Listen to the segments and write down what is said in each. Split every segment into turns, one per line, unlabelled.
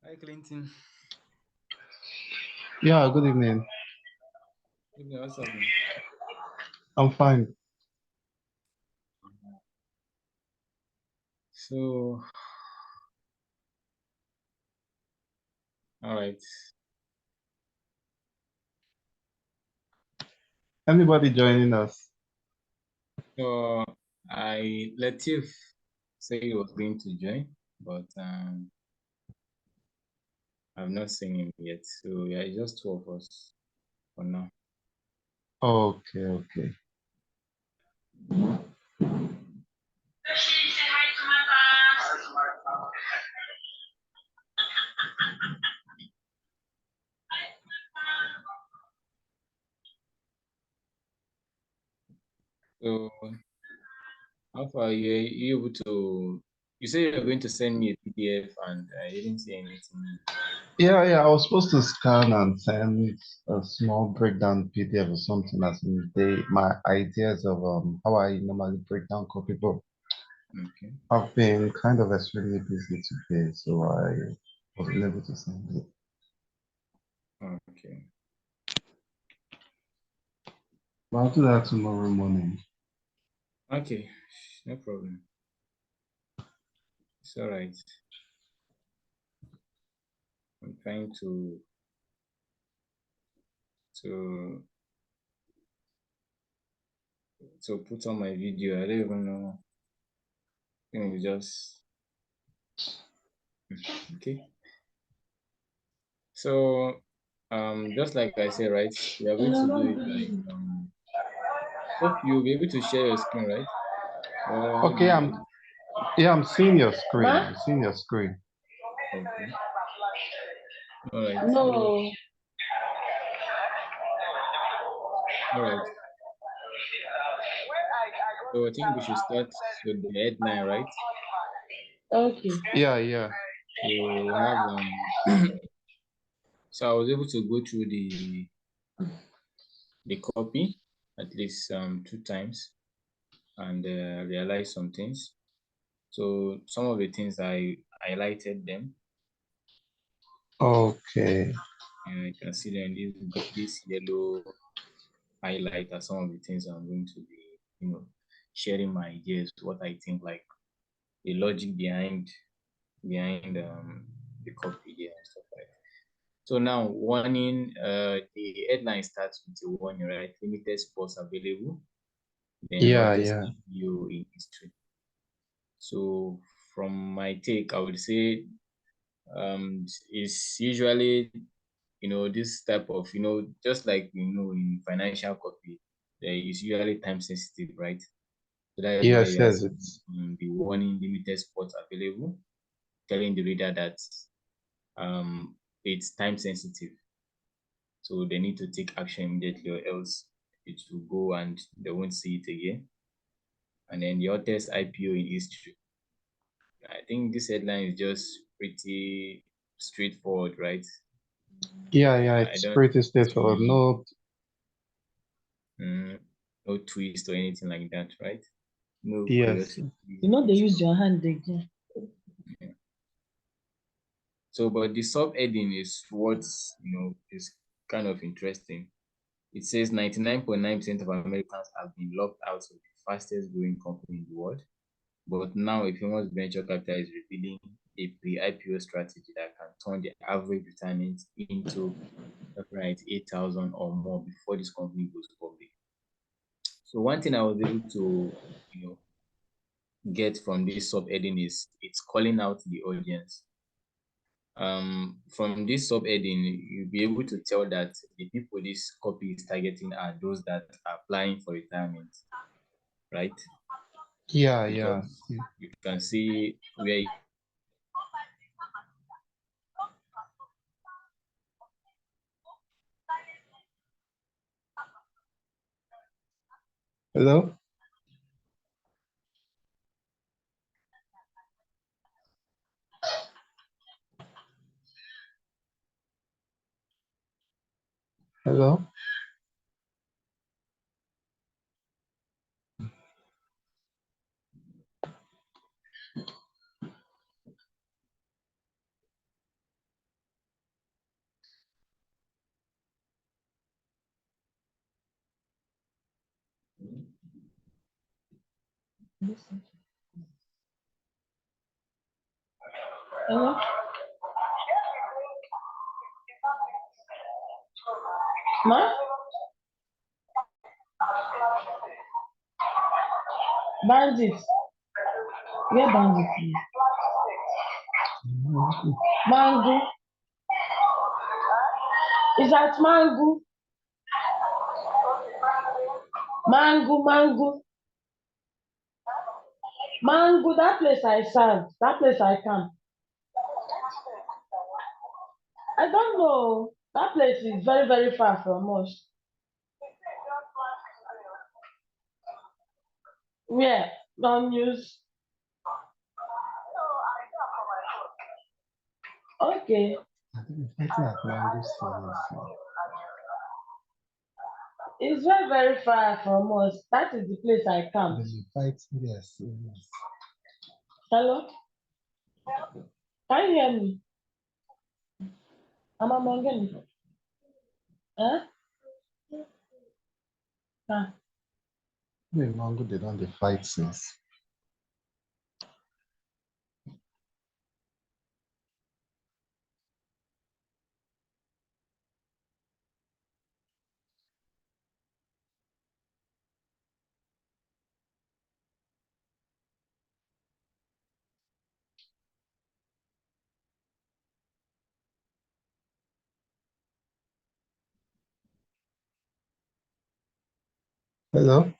Hi, Clinton.
Yeah, good evening.
Evening, what's happening?
I'm fine.
So, all right.
Anybody joining us?
So, Latif said he was going to join, but I've not seen him yet. So, yeah, it's just two of us for now.
Okay, okay.
So, how far are you able to? You say you're going to send me a PDF, and I didn't see anything.
Yeah, I was supposed to scan and send a small breakdown PDF or something as in my ideas of how I normally break down copy, but
Okay.
I've been kind of extremely busy today, so I wasn't able to send it.
Okay.
But I'll do that tomorrow morning.
Okay. No problem. It's all right. I'm trying to to put on my video. I don't even know. I think it's just okay. So just like I said, right, we are going to do it like hope you'll be able to share your screen, right? Or how do
Okay,
you
I'm seeing your screen. I'm seeing your screen.
okay. All right. So
No.
all right. So I think we should start with the headline, right?
Okay.
Yeah.
So we have so I was able to go through the copy at least two times and realize some things. So some of the things I highlighted them.
Okay.
And you can see then this yellow highlight are some of the things I'm going to be, sharing my ideas, what I think, like the logic behind the copy there and stuff like that. So now warning, the headline starts with a warning, right? Limited spots available, then largest
Yeah.
IPO in history. So from my take, I would say it's usually this type of just like in financial copy there is usually time sensitive, right? So that is why
Yes,
you are
yes,
seeing
it's
the warning limited spots available, telling the reader that um it's time sensitive, so they need to take action immediately or else it will go and they won't see it again. And then the hottest IPO in history. I think this headline is just pretty straightforward, right?
yeah,
I
it's
don't
pretty straightforward.
see
No.
Mm, no twist or anything like that, right? No
Yes.
curiosity.
You know they use your hand again.
Yeah. So, but the subheading is what's is kind of interesting. It says 99.9% of Americans have been locked out of the fastest growing company in the world. But now a famous venture capital is revealing a pre-IPO strategy that can turn the average retirement into right 8,000 or more before this company goes public. So one thing I was able to, you know, get from this subheading is it's calling out the audience. From this subheading, you'll be able to tell that the people this copy is targeting are those that are applying for retirement, right?
Yeah.
Because you can see where
Hello? Hello?
Hello? Ma? Bandit. Where bandit is? Mango. Is that mango? Mango. Mango, that place I served. That place I come. I don't know. That place is very, very far from us. Where? No news. Okay.
I think we're fighting at Mango Stadium.
It's very, very far from us. That is the place I come.
Then you fight, yes, yes.
Hello? Can you hear me? I'm a Mongolian. Huh? Ah.
In Mango, they don't dey fight since. Hello?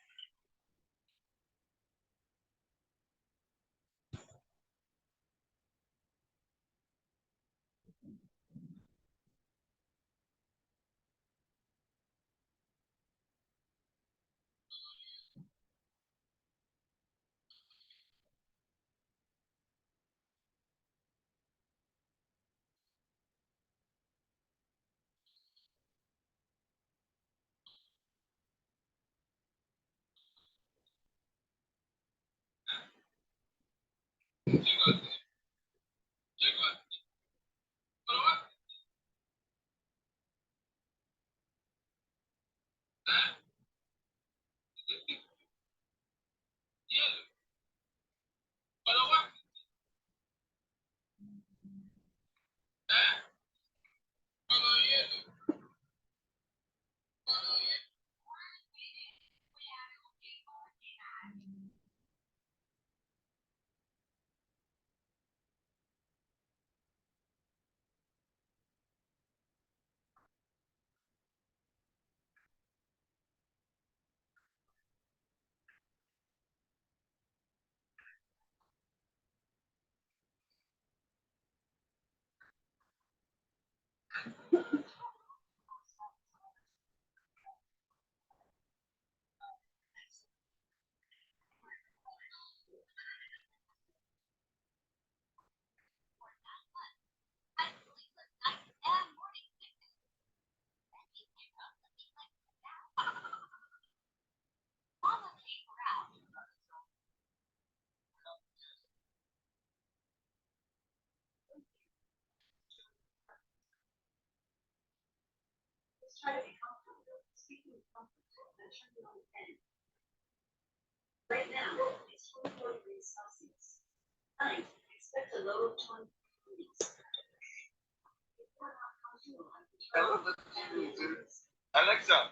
Alexa,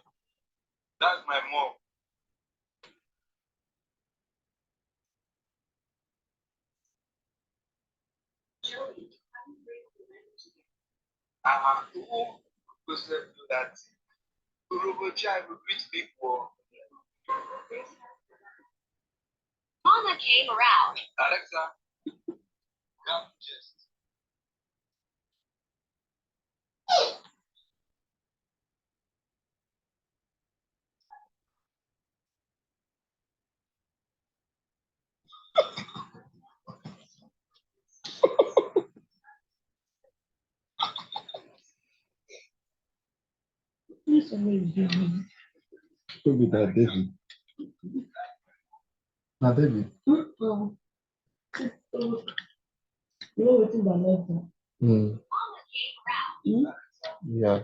that's my mom. Who goes to do that? Uruguay will reach people.
Mama came around.
Alexa, come just.
Please always give me.
Who be that, David? Now, David.
You know what in the letter?
Mm,
Mama came around.
yeah.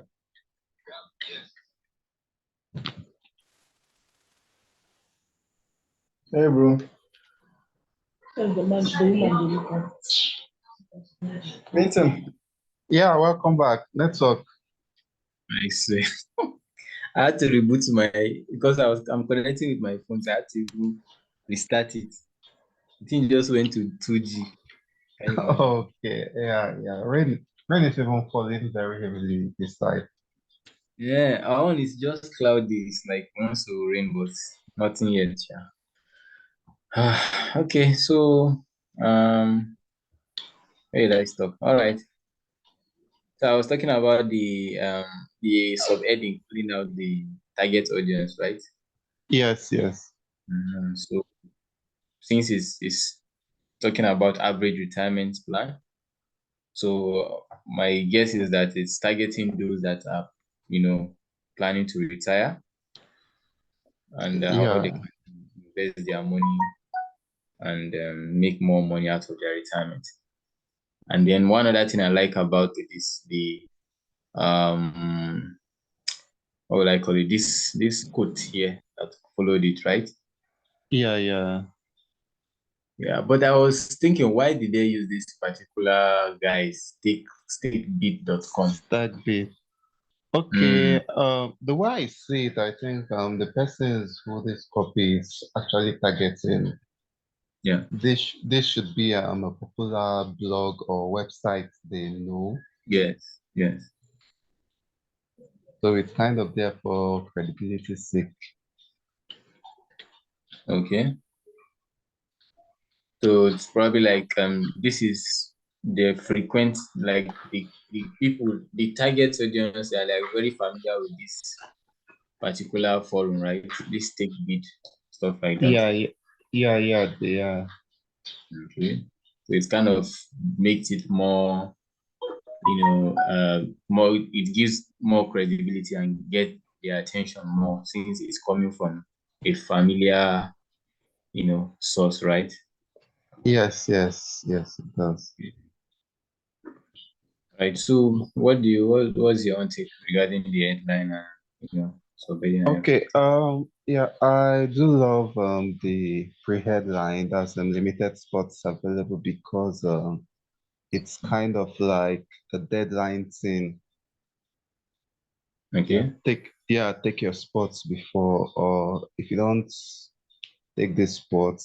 Hey, bro.
Since the man, the woman, the weekend.
Vincent, yeah, welcome back. Let's talk.
I swear. I had to reboot because I'm connecting with my phone, so I had to restart it. The thing just went to 2G. Can you imagine?
Okay, yeah. Rain is even falling very heavily this side.
Yeah, our own is just cloudy. It's like once to rain, but nothing yet. Yeah. Okay, so where did I stop? All right. So I was talking about the subheading, pulling out the target audience, right?
Yes.
So since it's talking about average retirement plan, so my guess is that it's targeting those that are, planning to retire and how they
Yeah,
can invest their money and make more money out of their retirement. And then one other thing I like about it is the um what would I call it? This quote here that followed it, right?
yeah.
Yeah, but I was thinking, why did they use this particular guy, stakebeat.com?
That bit.
Mm,
Okay, the way I see it, I think the persons who this copy is actually targeting,
yeah,
this should be a popular blog or website they know.
yes.
So it's kind of there for credibility's sake.
Okay. So it's probably like this is the frequent, like the people, the target audience are like very familiar with this particular forum, right? This take bid, stuff like that.
They are.
Okay. So it's kind of makes it more, it gives more credibility and get their attention more since it's coming from a familiar, source, right?
Yes, it does.
Right. So what's your own take regarding the headline and, surveying and
Okay,
everything?
yeah, I do love the pre-headline that's limited spots available because it's kind of like a deadline thing.
Okay.
Take your spots before, or if you don't take this spot,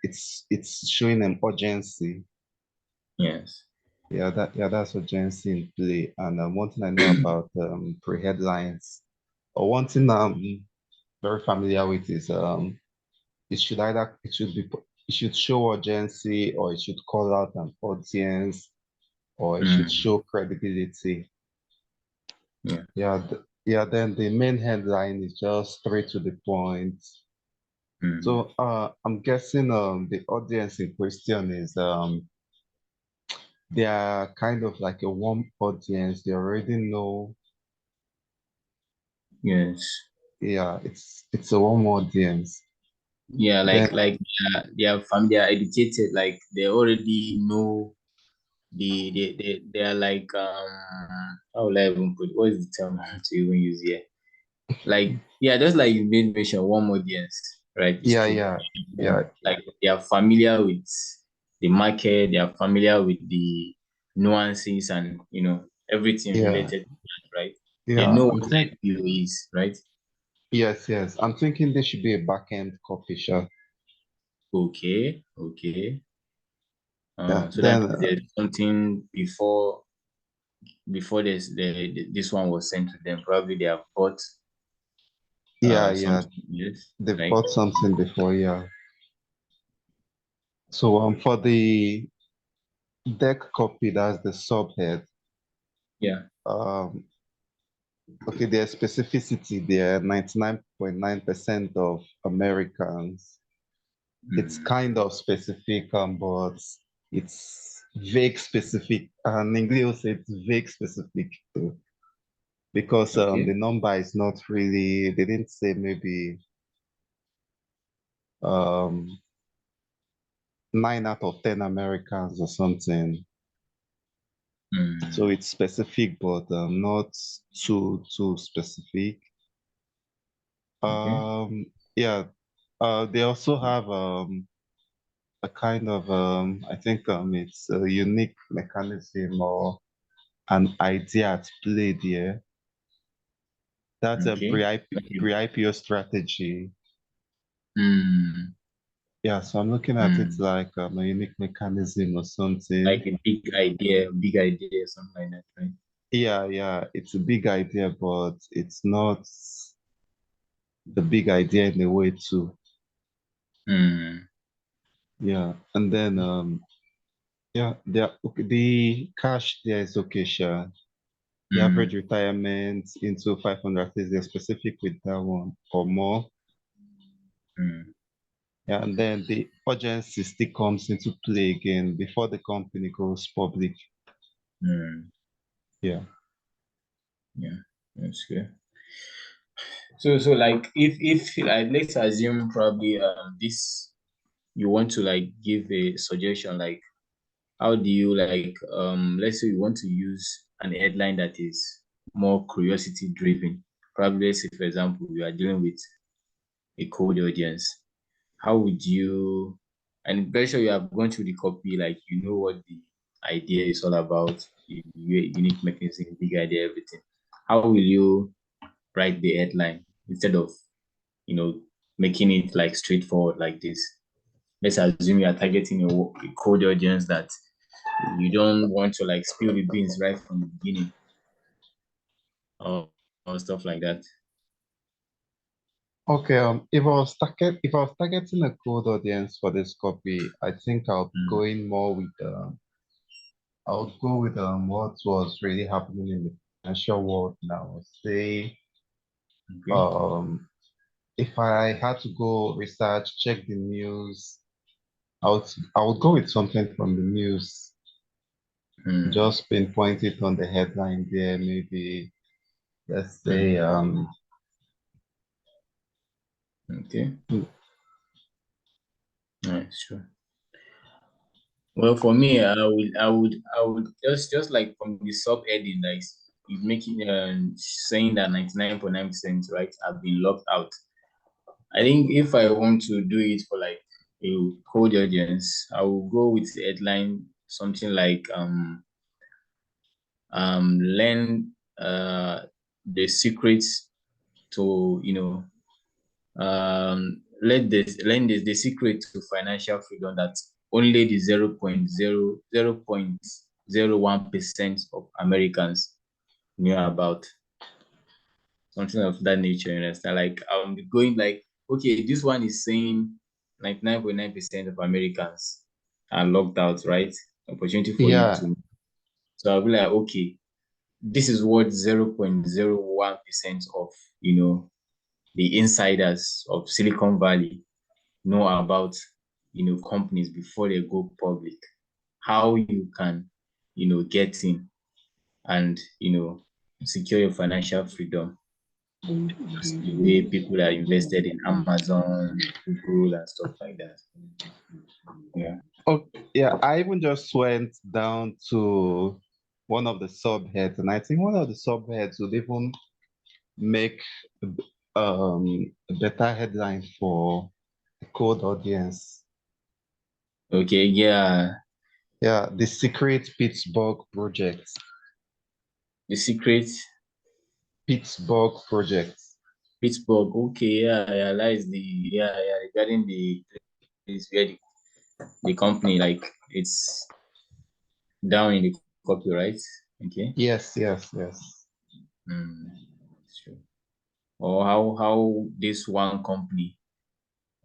it's showing an urgency.
Yes.
That's urgency in play. And one thing I know about pre-headlines, or one thing I'm very familiar with is it should show urgency, or it should call out an audience, or it should
Mm,
show credibility.
yeah.
Then the main headline is just straight to the point.
Mm,
So I'm guessing the audience in question is they are kind of like a warm audience. They already know.
yes.
Yeah, it's a warm audience.
Yeah,
Then
they are educated, like they already know they are like how will I even put what is the term to even use here? Like, yeah, just like you made mention, warm audience, right? It's
yeah,
true.
yeah, yeah,
Like they are familiar with the market, they are familiar with the nuances and everything
yeah,
related to that, right? They
yeah.
know what IPO is, right?
Yes. I'm thinking there should be a back-end copy shop.
Okay.
Yeah.
So that
Then
means there's something before this one was sent to them. Probably they have bought
yeah,
something else,
they've
right?
bought something before. Yeah. So for the deck copy, that's the subhead.
Yeah.
Um, okay, there's specificity there. 99.9% of Americans. It's
Mm,
kind of specific, but it's vague specific. And English will say it's vague specific too, because
okay.
the number is not really. They didn't say maybe um 9 out of 10 Americans or something. So
Mm,
it's specific, but not too specific.
okay.
Yeah. They also have a kind of I think it's a unique mechanism or an idea at play there. That's a
Okay. Okay.
pre-IPO strategy.
Hmm.
Yeah, so I'm looking at it like a unique mechanism or something.
Like a big idea, something like that, right?
Yeah, it's a big idea, but it's not the big idea in a way too.
Hmm.
Yeah, and then yeah, the cash there is okay, sure. The average retirement into 500 is they're specific with that one or more.
Hmm.
Yeah, and then the urgency still comes into play again before the company goes public.
Hmm.
Yeah.
Yeah, that's good. So like if like let's assume probably this you want to like give a suggestion like how do you like let's say you want to use an headline that is more curiosity driven. Probably let's say for example you are dealing with a cold audience. How would you and I'm very sure you have gone through the copy, like you know what the idea is all about, unique mechanism, big idea, everything. How will you write the headline instead of you know making it like straightforward like this? Let's assume you are targeting a cold audience that you don't want to like spill the beans right from the beginning or, or stuff like that.
Okay, if I was targeting a cold audience for this copy, I think I'll be
Mm,
going more with I'll go with what was really happening in the financial world now. Say
okay.
um if I had to go research, check the news, I would go with something from the news.
Mm,
Just pinpoint it on the headline there, maybe let's say
mm, okay. Nice, sure. Well, for me, I would just like from the subheading, like you making saying that 99.9%, right, have been locked out. I think if I want to do it for like a cold audience, I will go with the headline something like learn the secrets to learn the secret to financial freedom that only the 0.001% of Americans knew about. Something of that nature, you understand? Like I'm going like, okay, this one is saying 99.9% of Americans are locked out, right? Opportunity for you
yeah,
to. So I'll be like, okay, this is what 0.01% of the insiders of Silicon Valley know about companies before they go public. How you can get in and secure your financial freedom. Just the way people are invested in Amazon, Google, and stuff like that. Yeah.
oh, yeah, I even just went down to one of the subheads, and I think one of the subheads would even make a better headline for the cold audience.
Okay. Yeah.
Yeah, the Secret Pittsburgh Project.
The secret
Pittsburgh Project.
Pittsburgh. Okay. Yeah. I realized regarding the place where the company like it's down in the copyright. Okay.
Yes.
Mm, sure. Or how this one company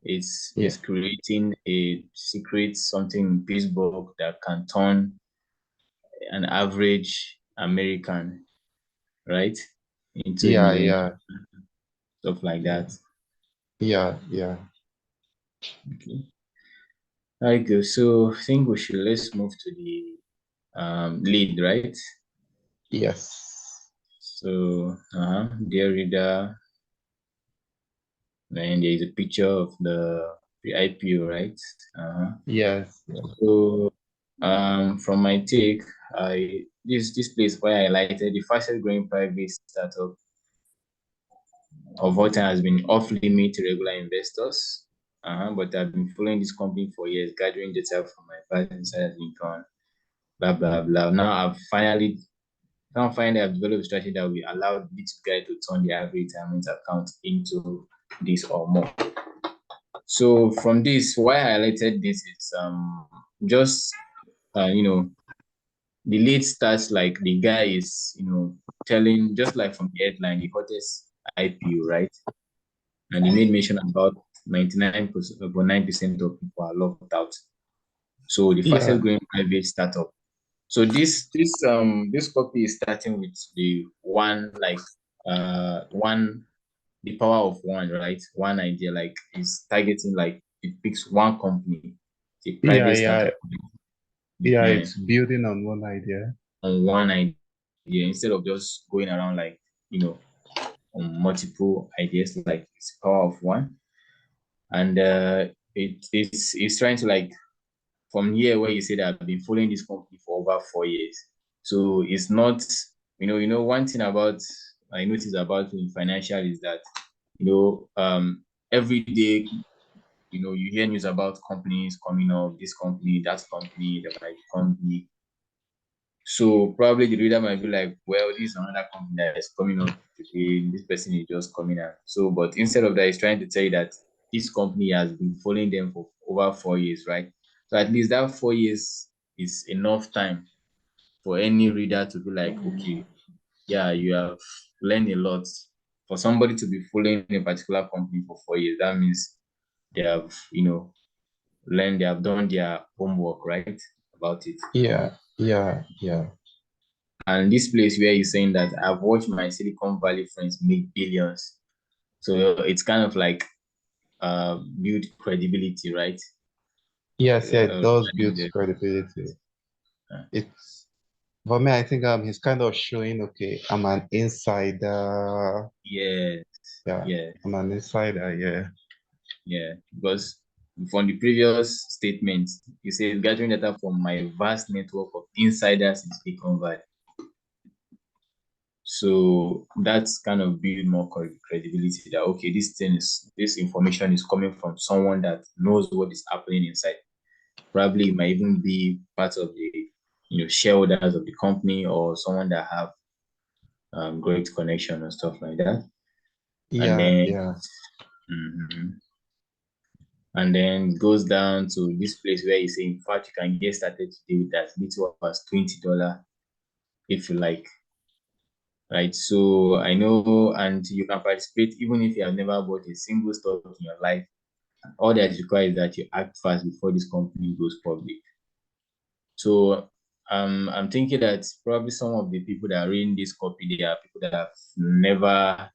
is
Yeah,
creating a secret something in Pittsburgh that can turn an average American, right, into a
yeah,
millionaire,
yeah,
stuff like that.
yeah.
Okay. All right, good. So I think let's move to the lead, right?
Yes.
So dear reader, and there is a picture of the IPO, right?
Yes.
So from my take, I this place where I highlighted the fastest growing private startup of all time has been off limit to regular investors. But I've been following this company for years, gathering data from my past insiders income, blah blah blah. Now finally I've developed a strategy that will allow this guy to turn the average retirement account into this or more. So from this, why I highlighted this is just you know the lead starts like the guy is telling, just like from the headline, the hottest IPO, right? And he made mention about 99% about 9% of people are locked out. So the
Yeah,
fastest growing private startup. So this copy is starting with the one, the power of one, right? One idea, like is targeting, like it picks one company, the
yeah,
private
yeah,
startup,
yeah.
uh,
It's building on one idea.
on one idea instead of just going around like on multiple ideas, like it's power of one. And it's trying to, like, from here where you say that I've been following this company for over 4 years. So it's not, one thing about I noticed about in financial is that, every day, you hear news about companies coming up, this company, that company, that might become big. So probably the reader might be like, well, this is another company that is coming up today. This person is just coming out. So, but instead of that, he's trying to tell you that this company has been following them for over 4 years, right? So at least that 4 years is enough time for any reader to be like, okay, yeah, you have learned a lot. For somebody to be following a particular company for 4 years, that means they have, learned, they have done their homework, right? About it.
Yeah, yeah, yeah,
And this place where you're saying that I've watched my Silicon Valley friends make billions. So it's kind of like build credibility, right?
yes, yeah. It does build
And,
credibility.
uh,
It's for me. I think he's kind of showing. Okay, I'm an insider.
yeah,
Yeah,
yeah,
I'm an insider. Yeah,
yeah. Because from the previous statement, you say gathering data from my vast network of insiders in Silicon Valley. So that's kind of build more credibility that, okay, this information is coming from someone that knows what is happening inside. Probably it might even be part of the shareholders of the company, or someone that have great connection and stuff like that. And
yeah,
then
yeah,
mhm. And then it goes down to this place where you say, in fact, you can get started today with as little as $20 if you like. Right. So I know, and you can participate even if you have never bought a single stock in your life. All that is required is that you act fast before this company goes public. So I'm thinking that probably some of the people that are reading this copy, they are people that have never,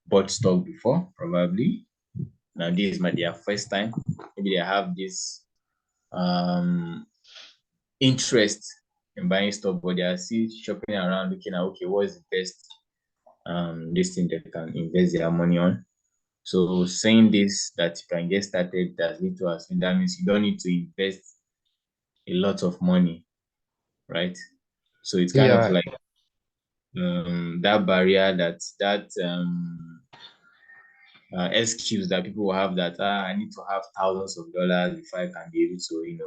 bought stock before, probably. Now this is their first time. Maybe they have this um interest in buying stock, but they are still shopping around looking at, okay, what is the best this thing they can invest their money on. So saying this, that you can get started as little as, that means you don't need to invest a lot of money, right? So it's kind of
yeah,
like that barrier, that excuse that people will have, that I need to have thousands of dollars before I can be able to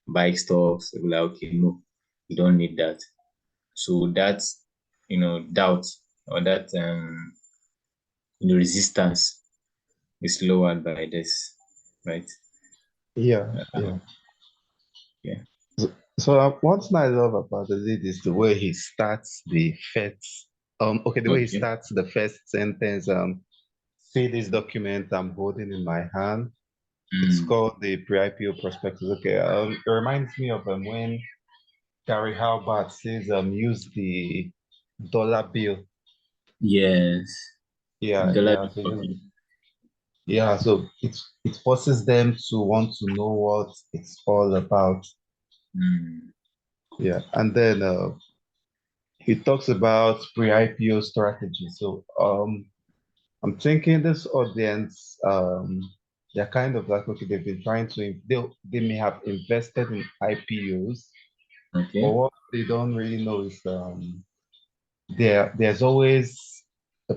buy stocks. They'll be like, okay, no, you don't need that. So that's doubt, or that resistance is lowered by this, right?
yeah, yeah.
Yeah.
So one thing I love about the lead is the way he starts the first. Okay, the way he
Okay.
starts the first sentence. See this document I'm holding in my hand. It's
Mm.
called the pre-IPO prospectus. Okay, it reminds me of when Gary Halbert says use the dollar bill.
Yes.
Yeah,
Dollar
yeah.
bill
So
copy.
yeah, so it forces them to want to know what it's all about.
Mm.
Yeah, and then he talks about pre-IPO strategy. So I'm thinking this audience they're kind of like, okay, they've been trying to they may have invested in IPOs, but
Okay.
what they don't really know is there's always a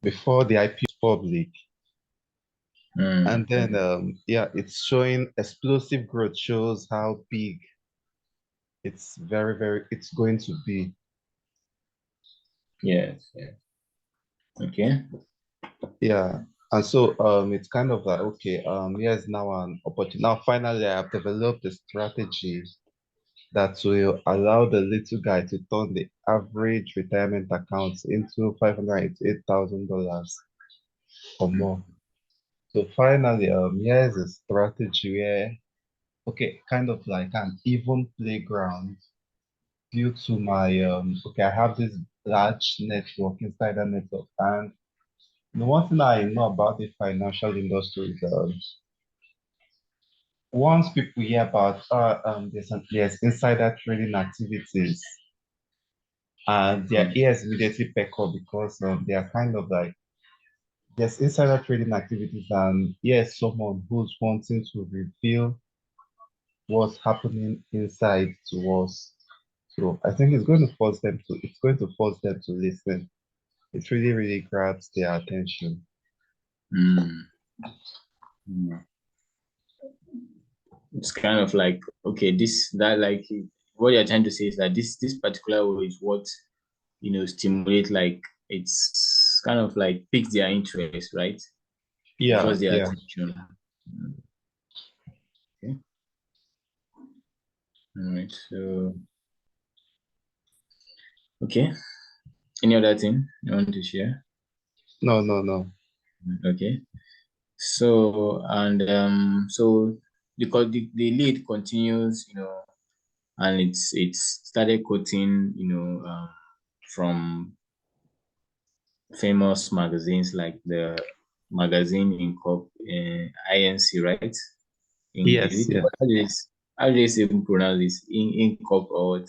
before the IPO is public.
Mm.
And then yeah, it's showing explosive growth, shows how big it's it's going to be.
Yes, yes. Okay.
Yeah. And so it's kind of like, okay, here's now an opportunity. Now finally I have developed a strategy that will allow the little guy to turn the average retirement account into $588,000 or more. So finally, here's a strategy where, okay, kind of like an even playground due to my, okay, I have this large network, insider network, and the one thing I know about the financial industry is once people hear about there's insider trading activities, and their
Mm.
ears immediately perk up because they are kind of like there's insider trading activities, and yes, someone who's wanting to reveal what's happening inside to us. So I think it's going to force them to listen. It really, really grabs their attention.
Mm. Mm. It's kind of like, okay, that like what you're trying to say is that this particular way is what stimulate, like it's kind of like piques their interest, right?
Yeah,
Draws their
yeah.
attention. Mm. Okay. All right. So okay. Any other thing you want to share?
No, no, no.
Okay. So and so because the lead continues, and it's started quoting, from famous magazines like the magazine in INC, right? Is
Yes,
it
yeah.
how do they say even pronounce this? In Corp or what?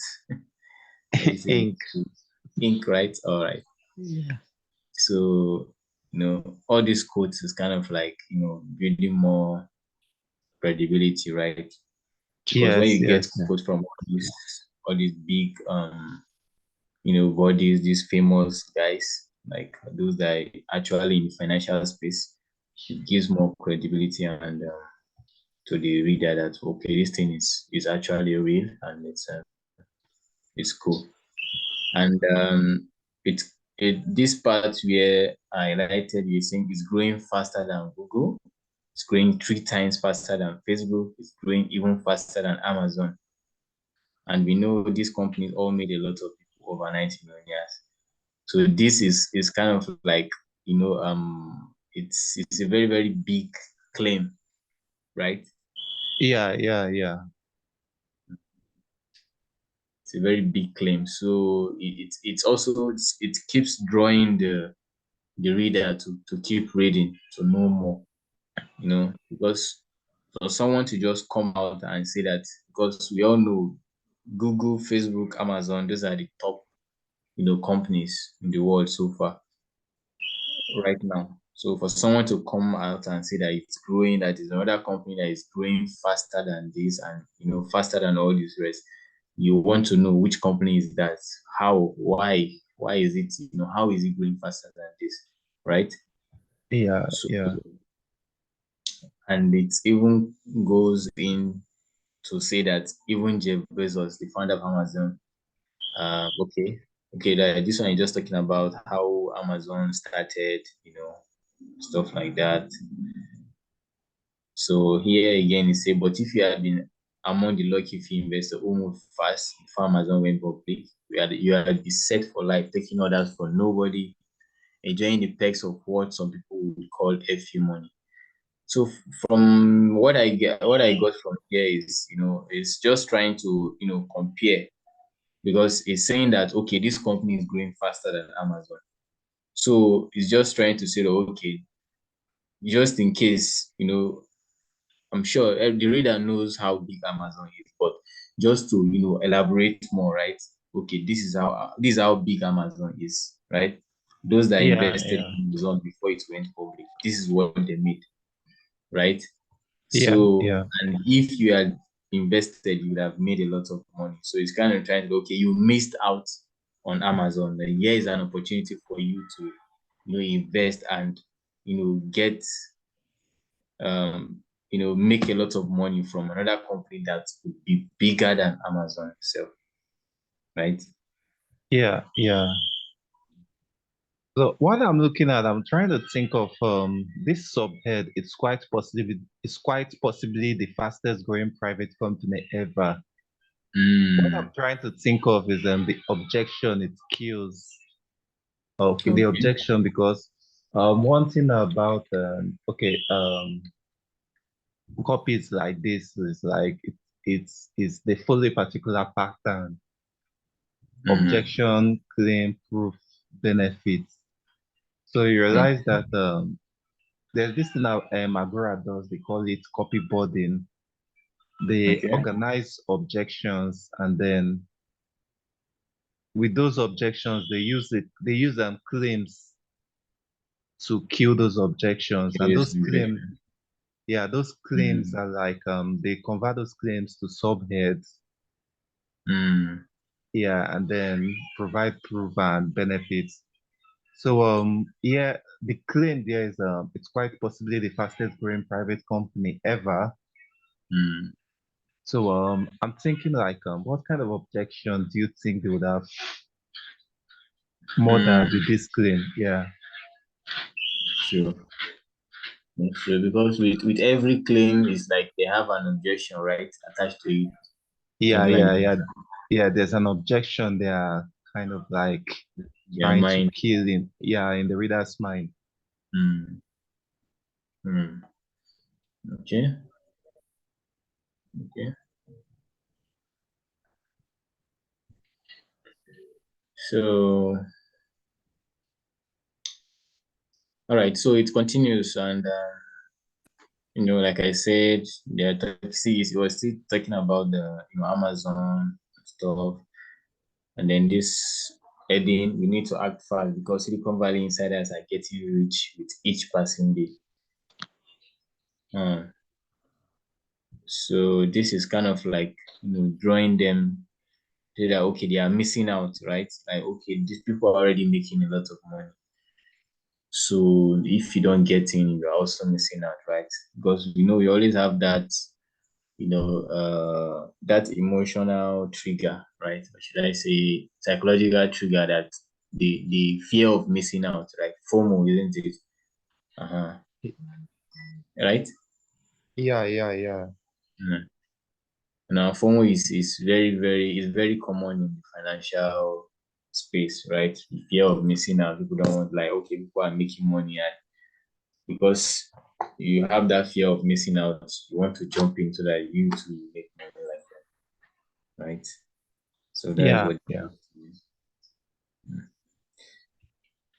How do you say
Ink.
it? Ink, right? All right.
Yeah.
So, all these quotes is kind of like, building more credibility, right? Because when
Yes,
you get
yes, yeah.
quotes from all these big bodies, these famous guys, like those that are actually in the financial space, it gives more credibility and to the reader that okay, this thing is actually real and it's cool. And this part where I highlighted, you think is growing faster than Google. It's growing 3 times faster than Facebook. It's growing even faster than Amazon. And we know these companies all made a lot of people overnight millionaires. So this is kind of like, it's a very, very big claim, right?
Yeah, yeah, yeah.
It's a very big claim. So it's also it keeps drawing the reader to keep reading, to know more, because for someone to just come out and say that, because we all know Google, Facebook, Amazon, those are the top, companies in the world so far right now. So for someone to come out and say that it's growing, that is another company that is growing faster than this and faster than all these rest, you want to know which company is that, how, why is it, how is it growing faster than this, right?
Yeah,
So
yeah.
and it even goes in to say that even Jeff Bezos, the founder of Amazon, okay, that this one is just talking about how Amazon started, stuff like that. So here again, he said, but if you had been among the lucky few investors who moved fast before Amazon went public, you had been set for life, taking orders for nobody, enjoying the perks of what some people would call FU money. So from what I got from here is, it's just trying to, compare, because it's saying that, okay, this company is growing faster than Amazon. So it's just trying to say that, okay, just in case, I'm sure the reader knows how big Amazon is, but just to, elaborate more, right? Okay, this is how big Amazon is, right? Those that
Yeah,
invested
yeah.
in Amazon before it went public, this is what they made, right?
Yeah,
So,
yeah.
and if you had invested, you would have made a lot of money. So it's kind of trying to, okay, you missed out on Amazon. Then here is an opportunity for you to, invest and get make a lot of money from another company that would be bigger than Amazon itself, right?
Yeah, yeah. So what I'm looking at, I'm trying to think of this subhead. It's quite possibly the fastest growing private company ever. What I'm
Mm,
trying to think of is the objection it kills. Okay, the
okay.
objection because one thing about copies like this is like it's they follow a particular pattern:
Mm-hmm.
objection, claim, proof, benefits. So you
Mm,
realize that there's this thing that Agora does. They call it copyboarding. They
okay.
organize objections, and then with those objections, they use claims to kill those objections. And
Yes,
those claims,
objection.
yeah, those claims
Mm,
are like they convert those claims to subheads,
mm,
yeah, and then provide proof and benefits. So yeah, the claim there is it's quite possibly the fastest growing private company ever.
mm,
So I'm thinking like what kind of objection do you think they would have more than
mm.
the disclaim? Yeah.
Sure. That's true. Because with every claim, it's like they have an objection, right, attached to it.
Yeah,
Something like
yeah, yeah. Yeah, there's an objection there, kind of like
their
trying to
mind.
kill him. Yeah, in the reader's mind.
Mm, mm. Okay. Okay. So, all right. So it continues, and like I said, see, it was still talking about the Amazon stuff, and then this heading, we need to act fast because Silicon Valley insiders are getting rich with each passing day. Uh, so this is kind of like drawing them say that okay, they are missing out, right? Like okay, these people are already making a lot of money. So if you don't get in, you're also missing out, right? Because we always have that, that emotional trigger, right? Or should I say psychological trigger that the fear of missing out, right? FOMO, isn't it? Uh-huh. Right?
Yeah, yeah, yeah.
Mm. Now FOMO is very common in the financial space, right? The fear of missing out. People don't want like okay, people are making money and because you have that fear of missing out, you want to jump into that you to make money like that, right? So that's
Yeah,
what it
yeah.
is.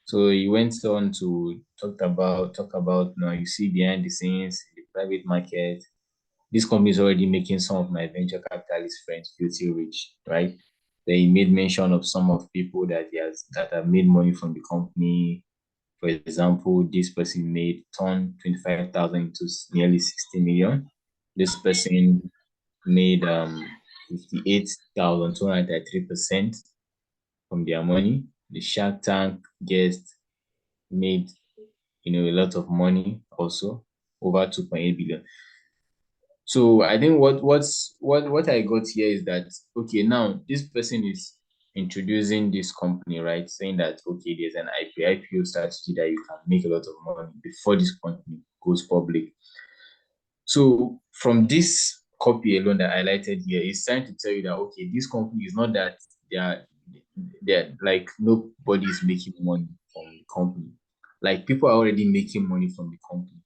So he went on to talk about now you see behind the scenes in the private market, this company is already making some of my venture capitalist friends filthy rich, right? Then he made mention of some of people that have made money from the company. For example, this person made turned 25,000 into nearly 60 million. This person made 58,233% from their money. The Shark Tank guest made a lot of money also, over 2.8 billion. So I think what I got here is that okay, now this person is introducing this company, right? Saying that okay, there's an IPO strategy that you can make a lot of money before this company goes public. So from this copy alone that I highlighted here, it's trying to tell you that okay, this company is not that they are they're like nobody is making money from the company. Like people are already making money from the company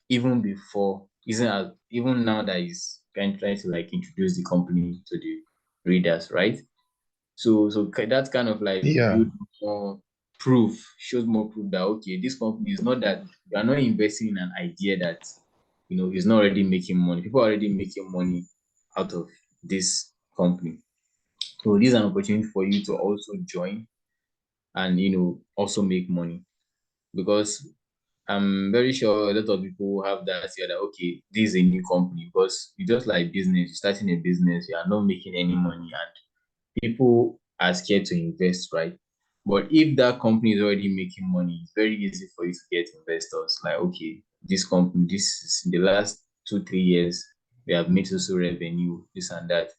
even before, isn't even now that he's trying to like introduce the company to the readers, right? So that's kind of like
Yeah.
build more proof, shows more proof that okay, this company is not that you are not investing in an idea that is not already making money. People are already making money out of this company. So this is an opportunity for you to also join and also make money because I'm very sure a lot of people have that idea that okay, this is a new company because you just like business, you're starting a business, you are not making any money, and people are scared to invest, right? But if that company is already making money, it's very easy for you to get investors. Like, okay, this company, this is in the last 2, 3 years, they have made so revenue, this and that.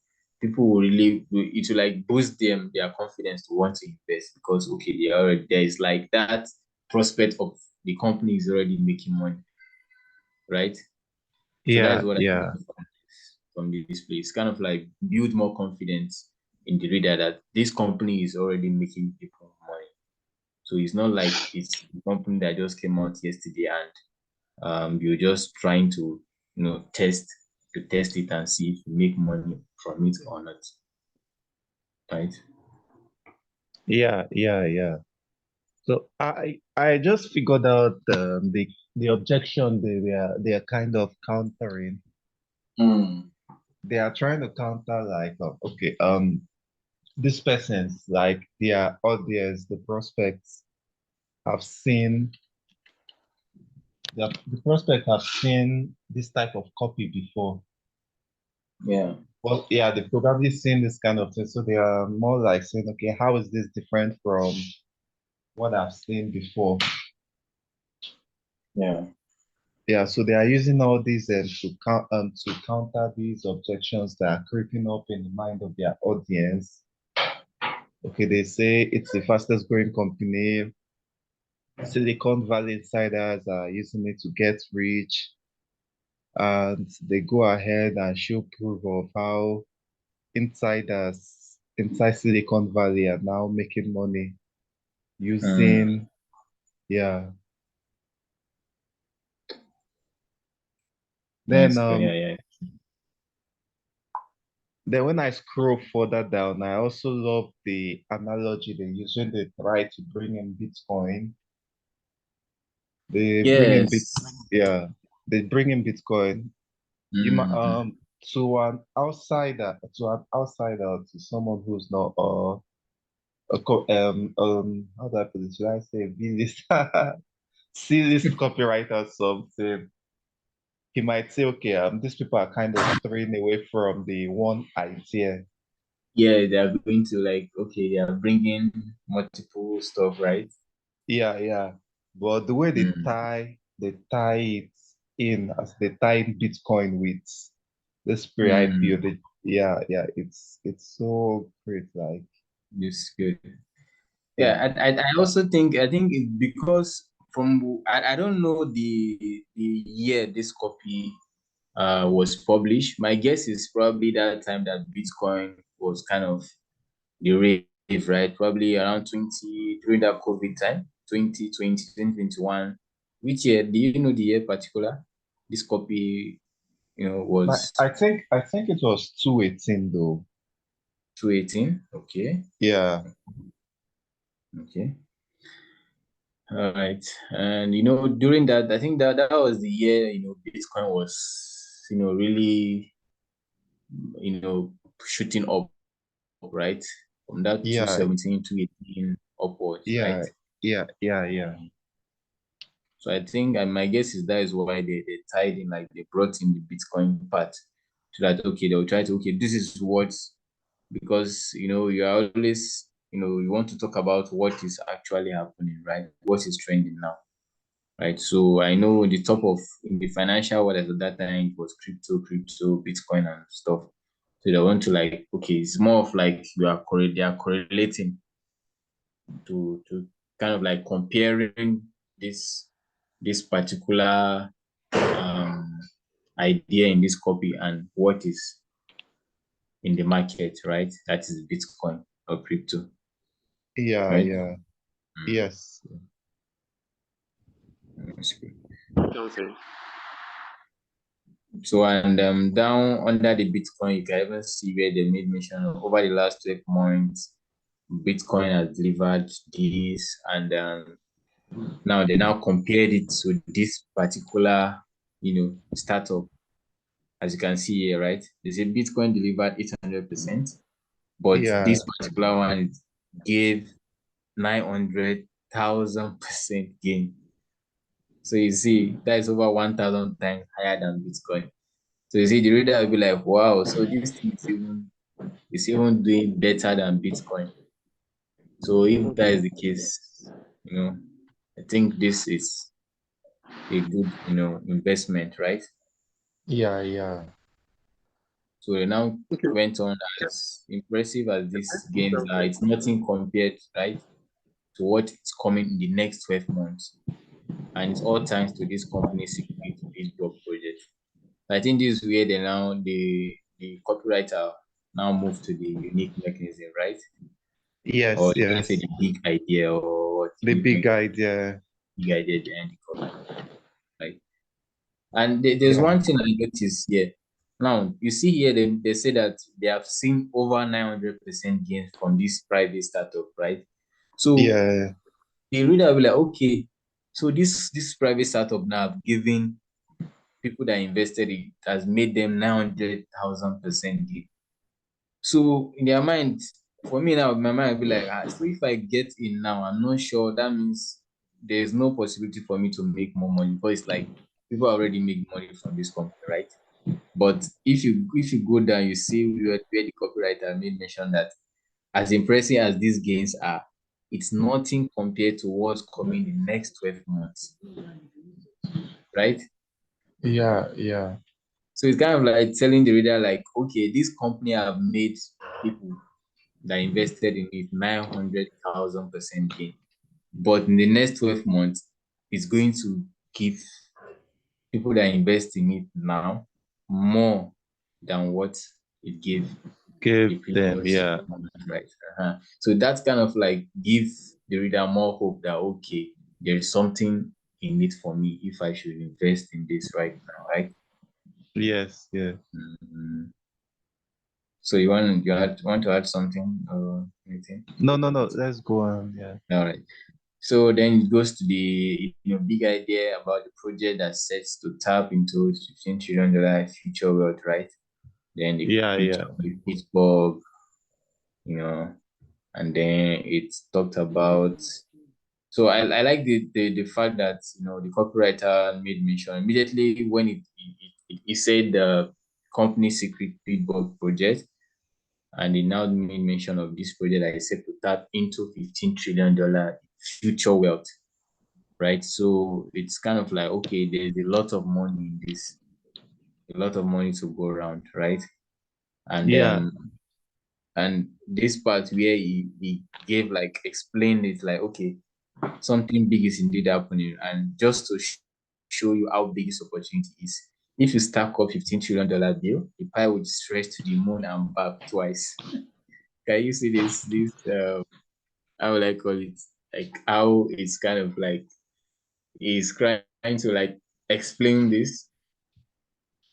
People will really, it will like boost their confidence to want to invest because okay, there is like that prospect of the company is already making money, right? So that is
Yeah,
what I
yeah,
learned from this place. Kind of like build more confidence in the reader that this company is already making people money. So it's not like it's a company that just came out yesterday and you're just trying to test it and see if you make money from it or not. Right?
yeah. So I just figured out the objection they are kind of countering.
Mm.
They are trying to counter like okay these persons like their audience, the prospects have seen the prospect have seen this type of copy before.
Yeah.
Well, yeah, they've probably seen this kind of thing, so they are more like saying, okay, how is this different from what I've seen before?
Yeah.
Yeah, so they are using all these to counter these objections that are creeping up in the mind of their audience. Okay, they say it's the fastest growing company. Silicon Valley insiders are using it to get rich, and they go ahead and show proof of how insiders inside Silicon Valley are now making money
Mm.
using, yeah. Then
That's good. Yeah, yeah.
then when I scroll further down, I also love the analogy they use when they try to bring in Bitcoin. They bring in bit
Yes.
yeah, they bring in Bitcoin. You might
Mm.
to someone who's not how do I put it? Should I say B-list C-list copywriter or something? He might say, okay, these people are kind of straying away from the one idea.
Yeah, they are going to like okay, they are bringing multiple stuff, right?
Yeah. But the way
Mm.
they tie it in as they tie in Bitcoin with this pre-IPO,
Mm.
yeah, it's so great. Like,
It's good.
yeah,
Yeah, I also think it's because I don't know the year this copy was published. My guess is probably that time that Bitcoin was kind of the rave, right? Probably around 20 during that COVID time, 2020, 2021. Which year? Do you know the year particular? This copy, was
I think it was 218 though.
2018. Okay.
Yeah,
Okay. All right. And during that, I think that was the year, Bitcoin was, really, shooting up, right? From that
yeah,
217 to 18 upwards,
yeah,
right?
yeah.
So I think, and my guess is that is why they tied in, like they brought in the Bitcoin part so that okay, they'll try to okay, this is what, because you are always, you want to talk about what is actually happening, right? What is trending now, right? So I know the top of in the financial world at that time it was crypto, Bitcoin and stuff. So they want to like, okay, it's more of like they are correlating to kind of like comparing this this particular um idea in this copy and what is in the market, right? That is Bitcoin or crypto, right?
Yeah.
Mm,
Yes.
that's good.
Something.
So and down under the Bitcoin, you can even see where they made mention of over the last 12 months, Bitcoin has delivered this, and now they now compared it to this particular, startup. As you can see here, right? They say Bitcoin delivered 800%, but
Yeah.
this particular one gave 900,000% gain. So you see, that is over 1,000 times higher than Bitcoin. So you see, the reader will be like, wow, so this thing is even doing better than Bitcoin. So if that is the case, I think this is a good, investment, right?
Yeah.
So they now
Okay.
went on, as impressive as these gains are, it's nothing compared, right, to what is coming in the next 12 months. And it's all thanks to this company secret Beachbog project. I think this is where the copywriter now move to the unique mechanism, right? Or
Yes,
let's say
yes.
the big idea, or what
The
do you
big
think
idea.
big idea behind the copy, right? And there's
Yeah.
one thing I noticed here. Now, you see here, they say that they have seen over 900% gains from this private startup, right? So
Yeah.
the reader will be like, okay, so this private startup now have given people that invested it has made them 900,000% gain. So in their mind, for me now, my mind will be like, so if I get in now, I'm not sure. That means there's no possibility for me to make more money, because it's like people already make money from this company, right? But if you go down, you see where the copywriter made mention that as impressive as these gains are, it's nothing compared to what's coming in the next 12 months, right?
Yeah.
So it's kind of like telling the reader, like, okay, this company have made people that invested in it 900,000% gain. But in the next 12 months, it's going to give people that invest in it now more than what it gave
Give
the
them,
previous
yeah.
moment, right? So that's kind of like give the reader more hope that, okay, there is something in it for me if I should invest in this right now, right?
Yes, yeah.
Mhm. So you want to add something or anything?
No. Let's go on. Yeah.
All right. So then it goes to the big idea about the project that sets to tap into $15 trillion future wealth, right? Then the
Yeah.
picture of the Pittsburgh, you know, and then it's talked about. So I like the fact that the copywriter made mention immediately when it said the company secret Pittsburgh project, and it now made mention of this project that is set to tap into $15 trillion future wealth, right? So it's kind of like, okay, there's a lot of money in this, a lot of money to go around, right? And
Yeah.
and this part where he gave, like, explained it, like, okay, something big is indeed happening, and just to show you how big this opportunity is. If you stack up $15 trillion bill, the pie would stretch to the moon and back twice. Can you see this how will I call it? Like how it's kind of like he's trying to like explain this,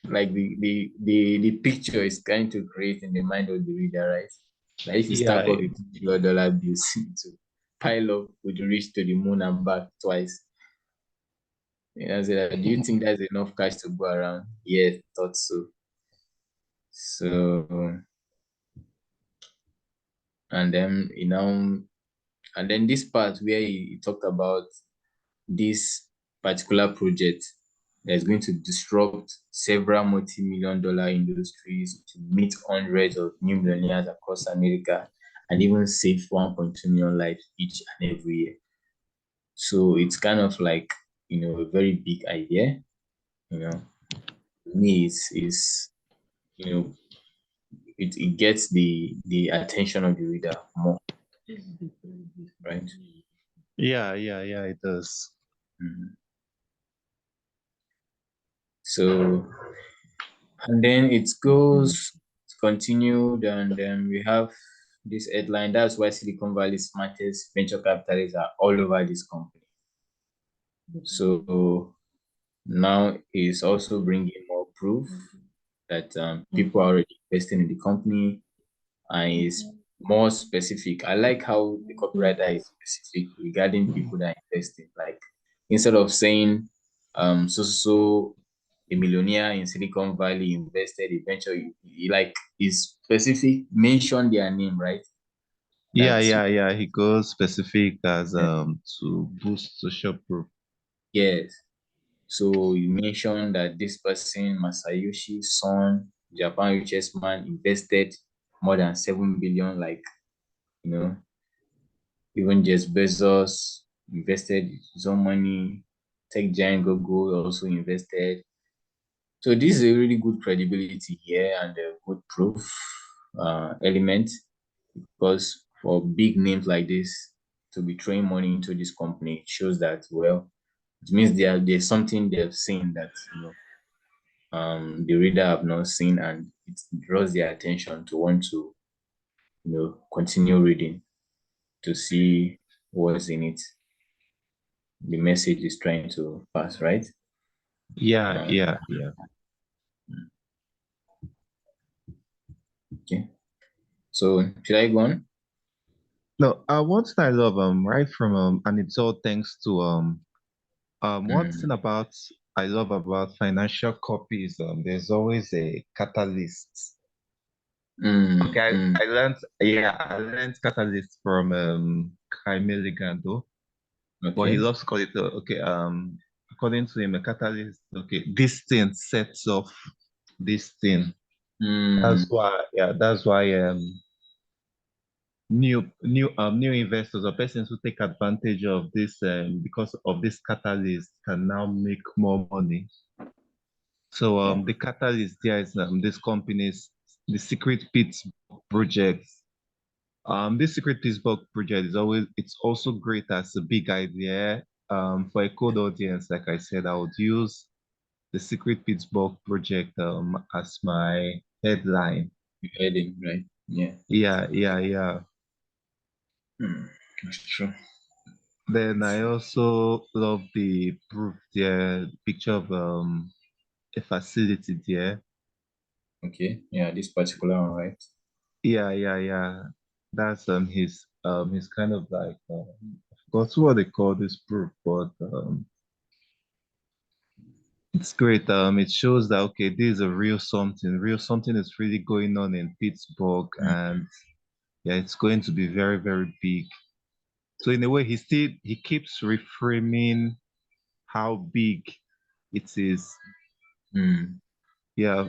like the picture is trying to create in the mind of the reader, right? Like if you stack
Yeah.
up $50 bills to pile up would reach to the moon and back twice. So do you think that's enough cash to go around? Yeah, thought so. So and then and then this part where he talked about this particular project that is going to disrupt several multi-million dollar industries to meet hundreds of new millionaires across America and even save 1.2 million lives each and every year. So it's kind of like, a very big idea. To me, is you know, it gets the attention of the reader more, right?
Yeah. It does.
Mhm. So and then it goes continued, and then we have this headline. That's why Silicon Valley's smartest venture capitalists are all over this company. So now is also bringing more proof that people are already investing in the company, and is more specific. I like how the copywriter is specific regarding people that are investing. Like instead of saying so a millionaire in Silicon Valley invested eventually, he like is specific, mention their name, right? That's
Yeah. He goes specific as
uh,
to boost social proof.
yes. So you mentioned that this person, Masayoshi Son, Japan richest man, invested more than 7 billion, like you know, Even Jeff Bezos invested his own money. Tech giant Google also invested. So this is a really good credibility here and a good proof element, because for big names like this to be throwing money into this company shows that, well, it means there's something they've seen that the reader have not seen, and it draws their attention to want to continue reading to see what's in it, the message is trying to pass, right?
Yeah,
Um,
yeah, yeah.
okay. So should I go on?
No, one thing I love right from and it's all thanks to one thing
Mm,
about I love about financial copies, there's always a catalyst. Okay,
mm, mm,
I learned catalyst from Kai Milligan though, but he
okay.
loves to call it okay, according to him, a catalyst, okay, this thing sets off this thing.
Mm,
That's why new investors or persons who take advantage of this because of this catalyst can now make more money. So
yeah.
the catalyst there is this company's the Secret Pittsburgh project. This Secret Pittsburgh project it's also great as a big idea. For a code audience, like I said, I would use the Secret Pittsburgh project as my headline.
You heard him, right? Yeah.
Yeah, yeah, yeah.
Mm, that's true.
Then I also love the proof there, picture of a facility there.
Okay. Yeah, this particular one, right?
Yeah, yeah, yeah. That's his kind of like I forgot what they call this proof, but it's great. It shows that okay, this is a real something. Real something is really going on in Pittsburgh,
Mm,
and yeah, it's going to be very, very big. So in a way, he keeps reframing how big it is.
mm,
Yeah,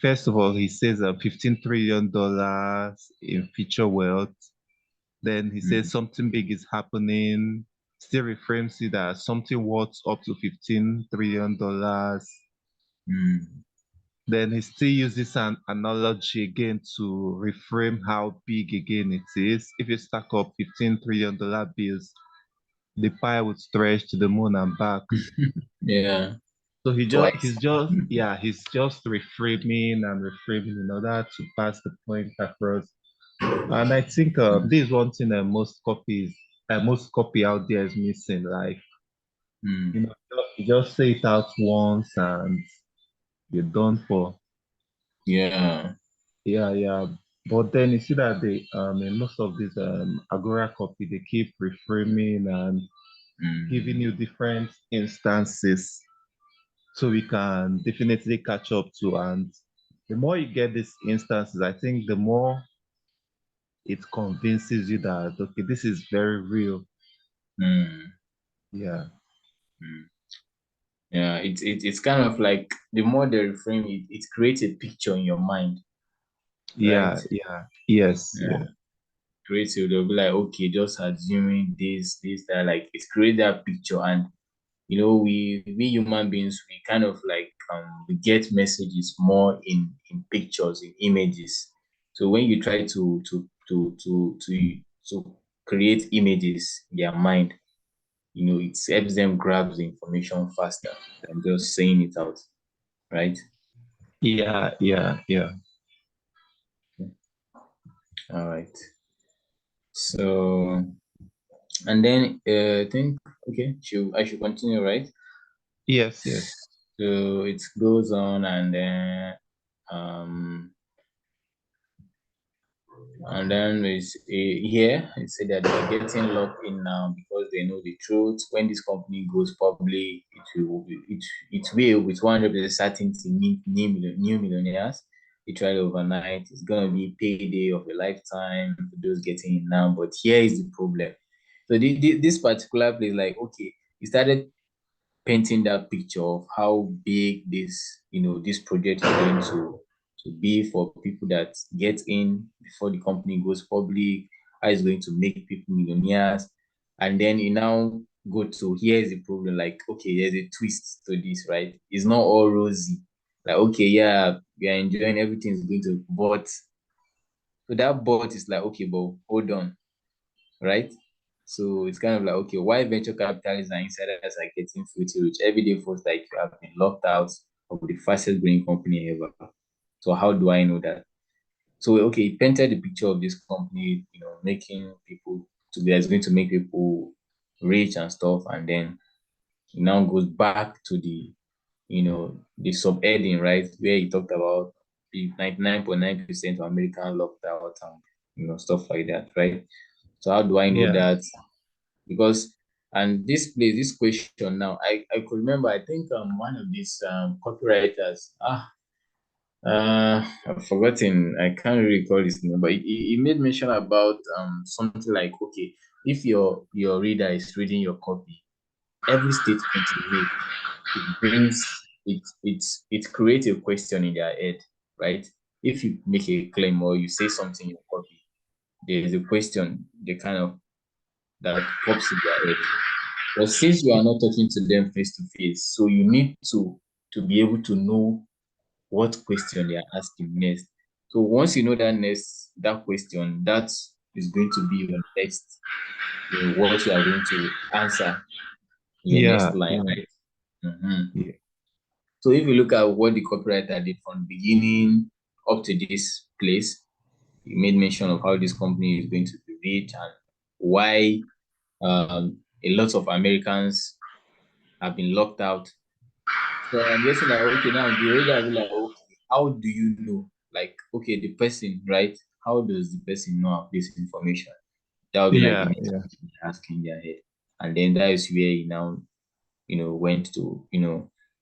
first of all, he says $15 trillion in future wealth. Then he says
mm,
something big is happening. Still reframes it as something worth up to $15 trillion.
mm,
Then he still uses an analogy again to reframe how big again it is. If you stack up $15 trillion bills, the pie would stretch to the moon and back.
yeah.
So
Twice.
he's just reframing and reframing in order to pass the point across. And I think
Mm,
this is one thing that most copy out there is missing. Like,
mm,
you just say it out once and you're done for.
yeah.
Yeah, yeah. But then you see that they in most of these Agora copy, they keep reframing and giving
Mm,
you different instances so we can definitely catch up to. And the more you get these instances, I think the more it convinces you that okay, this is very real.
mm,
Yeah.
mm. Yeah, it's kind of like the more they reframe it, it creates a picture in your mind, right?
Yeah, yeah, yes,
Yeah,
yeah,
creates it. They'll be like, okay, just assuming this, that, like it creates that picture, and we human beings, we kind of like we get messages more in pictures, in images. So when you try to create images in their mind, it helps them grab the information faster than just saying it out, right?
yeah, yeah, yeah.
All right. So, and then I think, okay, I should continue, right?
Yes, yes.
So it goes on, and then um here it said that they're getting locked in now because they know the truth. When this company goes public, it will with 100% certainty meet new millionaires. Literally overnight. It's gonna be payday of a lifetime for those getting in now. But here is the problem. So this particular place, like, okay, he started painting that picture of how big this project is going to be for people that get in before the company goes public, how it's going to make people millionaires. And then you now go to, here's the problem, like, okay, there's a twist to this, right? It's not all rosy. Like, okay, yeah, we are enjoying, everything's going to, but so that but is like, okay, but hold on, right? So it's kind of like, okay, why venture capitalists and insiders are getting filthy rich every day feels like you have been locked out of the fastest growing company ever. So how do I know that? So okay, he painted the picture of this company, making people to be, that's going to make people rich and stuff, and then it now goes back to the subheading, right, where he talked about the 99.9% of American locked out and stuff like that, right? So how do I know
Yeah.
that? Because and this question now, I could remember, I think one of these copywriters, I've forgotten, I can't really recall his name, but he made mention about something like, okay, if your reader is reading your copy, every statement you make, it creates a question in their head, right? If you make a claim or you say something in your copy, there's a question they kind of that pops in their head. But since you are not talking to them face to face, so you need to be able to know what question they are asking next. So once you know that question, that is going to be your next, what you are going to answer in the next
Yeah.
line,
Yeah.
right? Mhm.
Yeah.
So if you look at what the copywriter did from the beginning up to this place, he made mention of how this company is going to be rich and why a lot of Americans have been locked out. So I'm guessing that, okay, now the reader will be like, okay, how do you know? Like, okay, the person, right? How does the person know of this information? That would be like the
Yeah.
next
Yeah.
question they ask in their head. And then that is where he now, went to,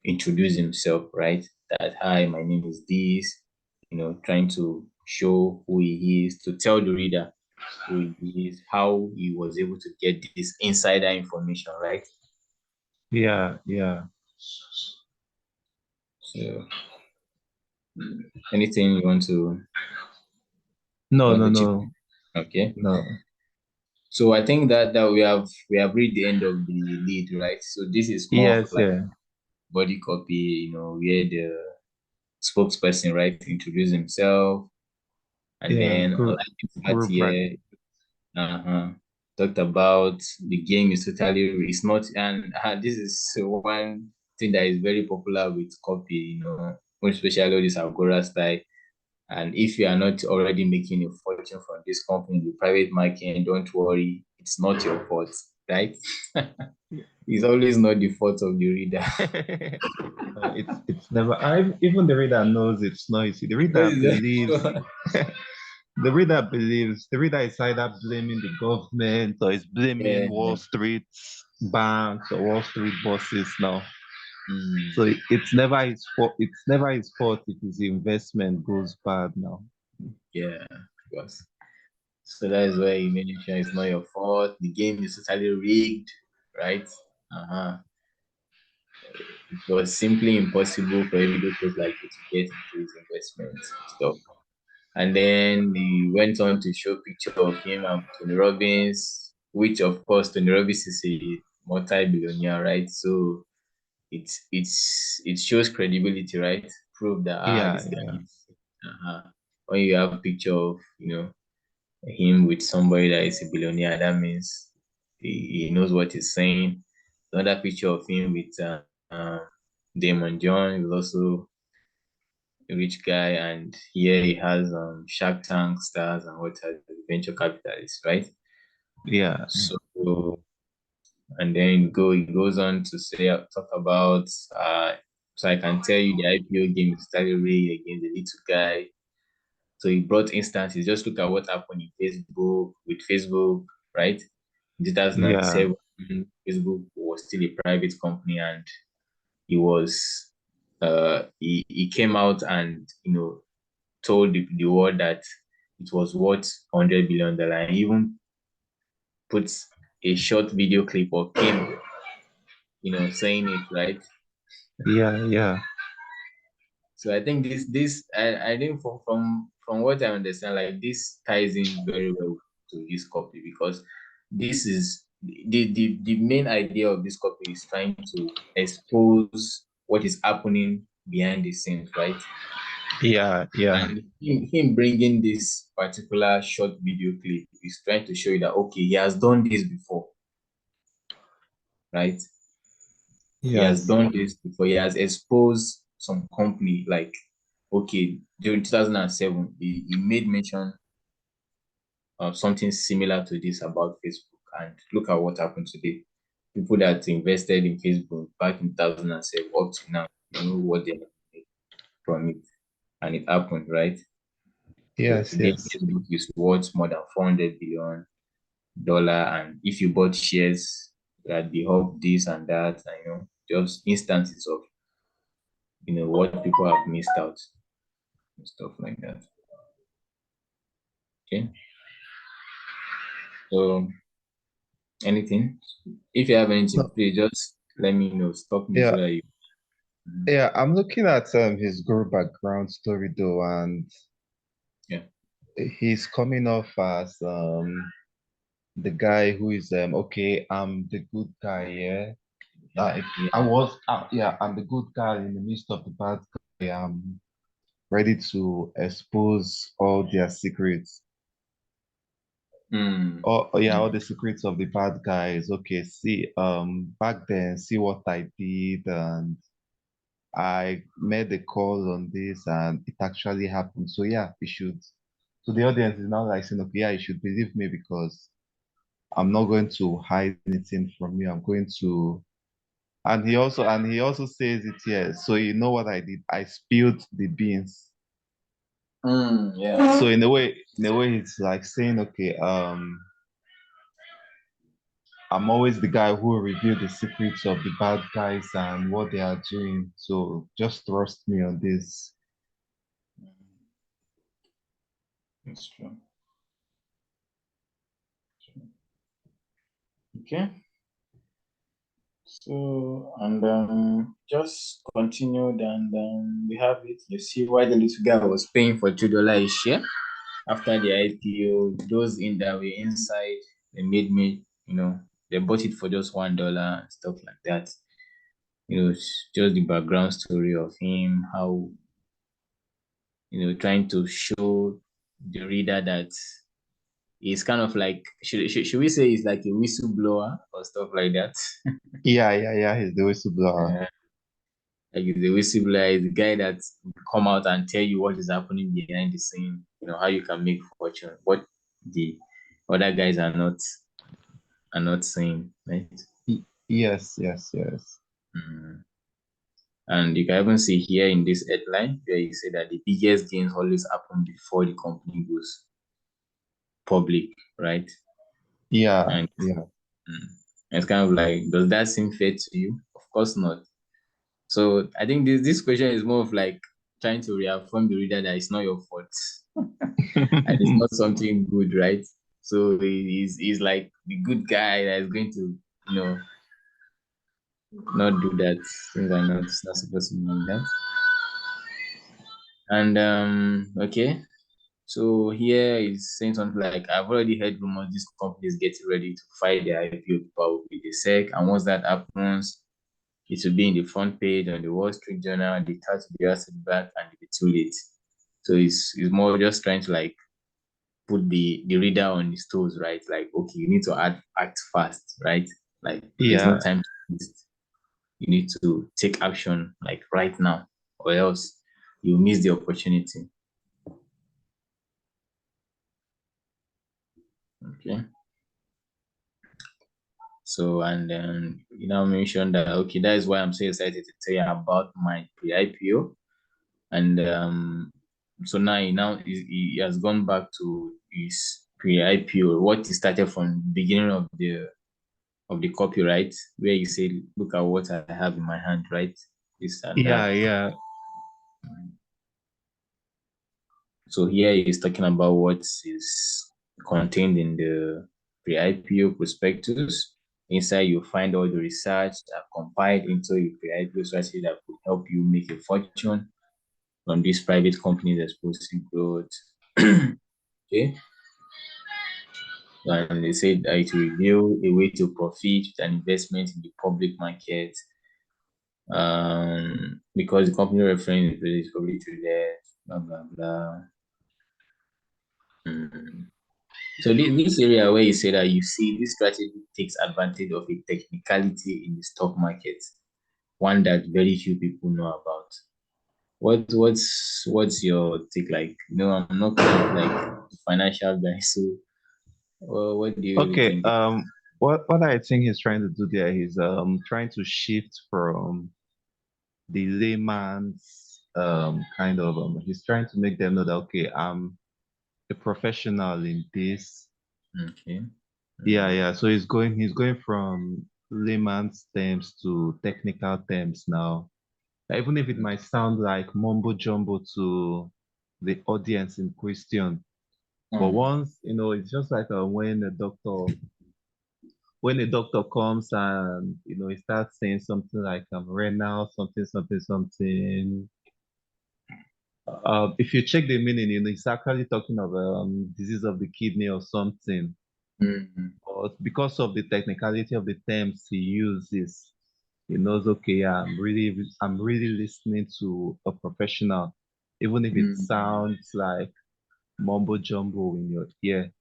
introduce himself, right? That, hi, my name is this, trying to show who he is, to tell the reader who he is, how he was able to get this insider information, right?
Yeah. Yeah.
So anything you
No,
want
no,
to chip
no,
in? Okay.
no.
So I think that we have reached the end of the lead, right? So this is more of
Yes,
like
yeah.
body copy, where the spokesperson, right, introduce himself, and
Yeah.
then
Group
like this part
group right.
here, talked about the game is totally, it's not, and this is one thing that is very popular with copy, most especially all this Agora style. And if you are not already making a fortune from this company, the private market, don't worry, it's not your fault, right? It's always not the fault of the reader.
It's never. I even the reader knows it's noisy. The reader believes. The reader is either blaming the government or is blaming
Yeah.
Wall Street banks or Wall Street bosses now. So
Mm,
it's never his fault. It's never his fault if his investment goes bad now.
yeah, of course. So that is why you made sure it's not your fault. The game is totally rigged, right? Uh-huh. It was simply impossible for everyday folks like you to get into his investment stuff. And then he went on to show picture of him and Tony Robbins, which of course Tony Robbins is a multi-billionaire, right? So it shows credibility, right? Prove that
Yeah,
this guy
yeah,
is when you have a picture of him with somebody that is a billionaire, that means he knows what he's saying. Another picture of him with Damon John, who's also a rich guy, and here he has Shark Tank stars and what have you, venture capitalists, right?
yeah,
So and then he goes on to say talk about so I can tell you the IPO game is started really against the little guy. So he brought instances. Just look at what happened in Facebook with Facebook, right? In
yeah,
2007, Facebook was still a private company, and he was he came out and told the world that it was worth $100 billion, and he even put a short video clip of him, saying it, right.
yeah, yeah,
So I think I think from what I understand, like this ties in very well to this copy, because this is the main idea of this copy is trying to expose what is happening behind the scenes, right?
Yeah, yeah.
And him bringing this particular short video clip is trying to show you that, okay, he has done this before, right? He has
Yes.
done this before. He has exposed some company, like, okay, during 2007, he made mention of something similar to this about Facebook. And look at what happened today. People that invested in Facebook back in 2007 up to now, you know what they have made from it. And it happened, right? So
Yes,
today,
yes.
Facebook is worth more than $400 billion. And if you bought shares at the hub, this and that, and just instances of what people have missed out and stuff like that. Okay. So anything? If you have anything,
No,
please just let me know. Stop me so
yeah,
that you. Mhm.
yeah. I'm looking at his group background story though, and
Yeah.
he's coming off as the guy who is okay, I'm the good guy, yeah. Like
Yeah.
yeah, I'm the good guy in the midst of the bad guy. I'm ready to expose all their secrets.
Mm.
Oh yeah, all
Mm.
the secrets of the bad guys. Okay, see, back then, see what I did, and I made the call on this, and it actually happened. So yeah, you should. So the audience is now like saying, okay, yeah, you should believe me because I'm not going to hide anything from you. I'm going to, and he also says it here. So you know what I did? I spilled the beans.
Yeah.
So in a way, it's like saying, okay, I'm always the guy who will reveal the secrets of the bad guys and what they are doing. So just trust me on this.
That's true. Okay. So, and just continued, and we have it. You see why the little guy was paying for $2 a share after the IPO. Those in that were inside, they made me, they bought it for just $1 and stuff like that. It's just the background story of him, how, trying to show the reader that he's kind of like, should we say he's like a whistleblower or stuff like that?
Yeah, yeah, yeah. He's the whistleblower.
Uh, like the whistleblower is the guy that will come out and tell you what is happening behind the scene, how you can make fortune, what the other guys are not saying, right?
Yes, yes, yes.
Mm. And you can even see here in this headline where you say that the biggest gains always happen before the company goes public, right?
Yeah,
And
yeah.
it's kind of like, does that seem fair to you? Of course not. So I think this question is more of like trying to reaffirm the reader that it's not your fault and it's not something good, right? So he's like the good guy that is going to, not do that. Things are not supposed to be like that. And okay. So here is saying something like, I've already heard rumors this company is getting ready to file their IPO paper with the SEC. And once that happens, it will be in the front page on the Wall Street Journal, the tax will be asked back, and it'll be too late. So it's more just trying to like put the reader on his toes, right? Like, okay, you need to act fast, right? Like there's no
Yeah,
time to waste. You need to take action like right now, or else you miss the opportunity. Okay. So, and then you now mentioned that, okay, that is why I'm so excited to tell you about my pre-IPO. And so he has gone back to his pre-IPO, what he started from the beginning of the copyright, where you say, look at what I have in my hand, right? This and that.
yeah, yeah.
So here he's talking about what is contained in the pre-IPO prospectus. Inside, you find all the research that compiled into a pre-IPO strategy that could help you make a fortune on these private companies exposing growth. Okay. And they said that it will reveal a way to profit with an investment in the public market. Because the company reference is probably to there, blah blah blah. So this area where you say that you see this strategy takes advantage of a technicality in the stock market, one that very few people know about. What's your take? Like, I'm not kind of like a financial guy, so what do you really
Okay,
think?
what I think he's trying to do there is trying to shift from the layman's kind of he's trying to make them know that okay, I'm a professional in this.
Okay.
Yeah. So he's going from layman's terms to technical terms now. Even if it might sound like mumbo jumbo to the audience in question, but
Mm.
once it's just like when a doctor comes and he starts saying something like renal something something something. If you check the meaning, he's actually talking of disease of the kidney or something.
Mm.
But because of the technicality of the terms he uses, he knows, okay, yeah, I'm really listening to a professional, even if it
Mm.
sounds like mumbo jumbo in your ear.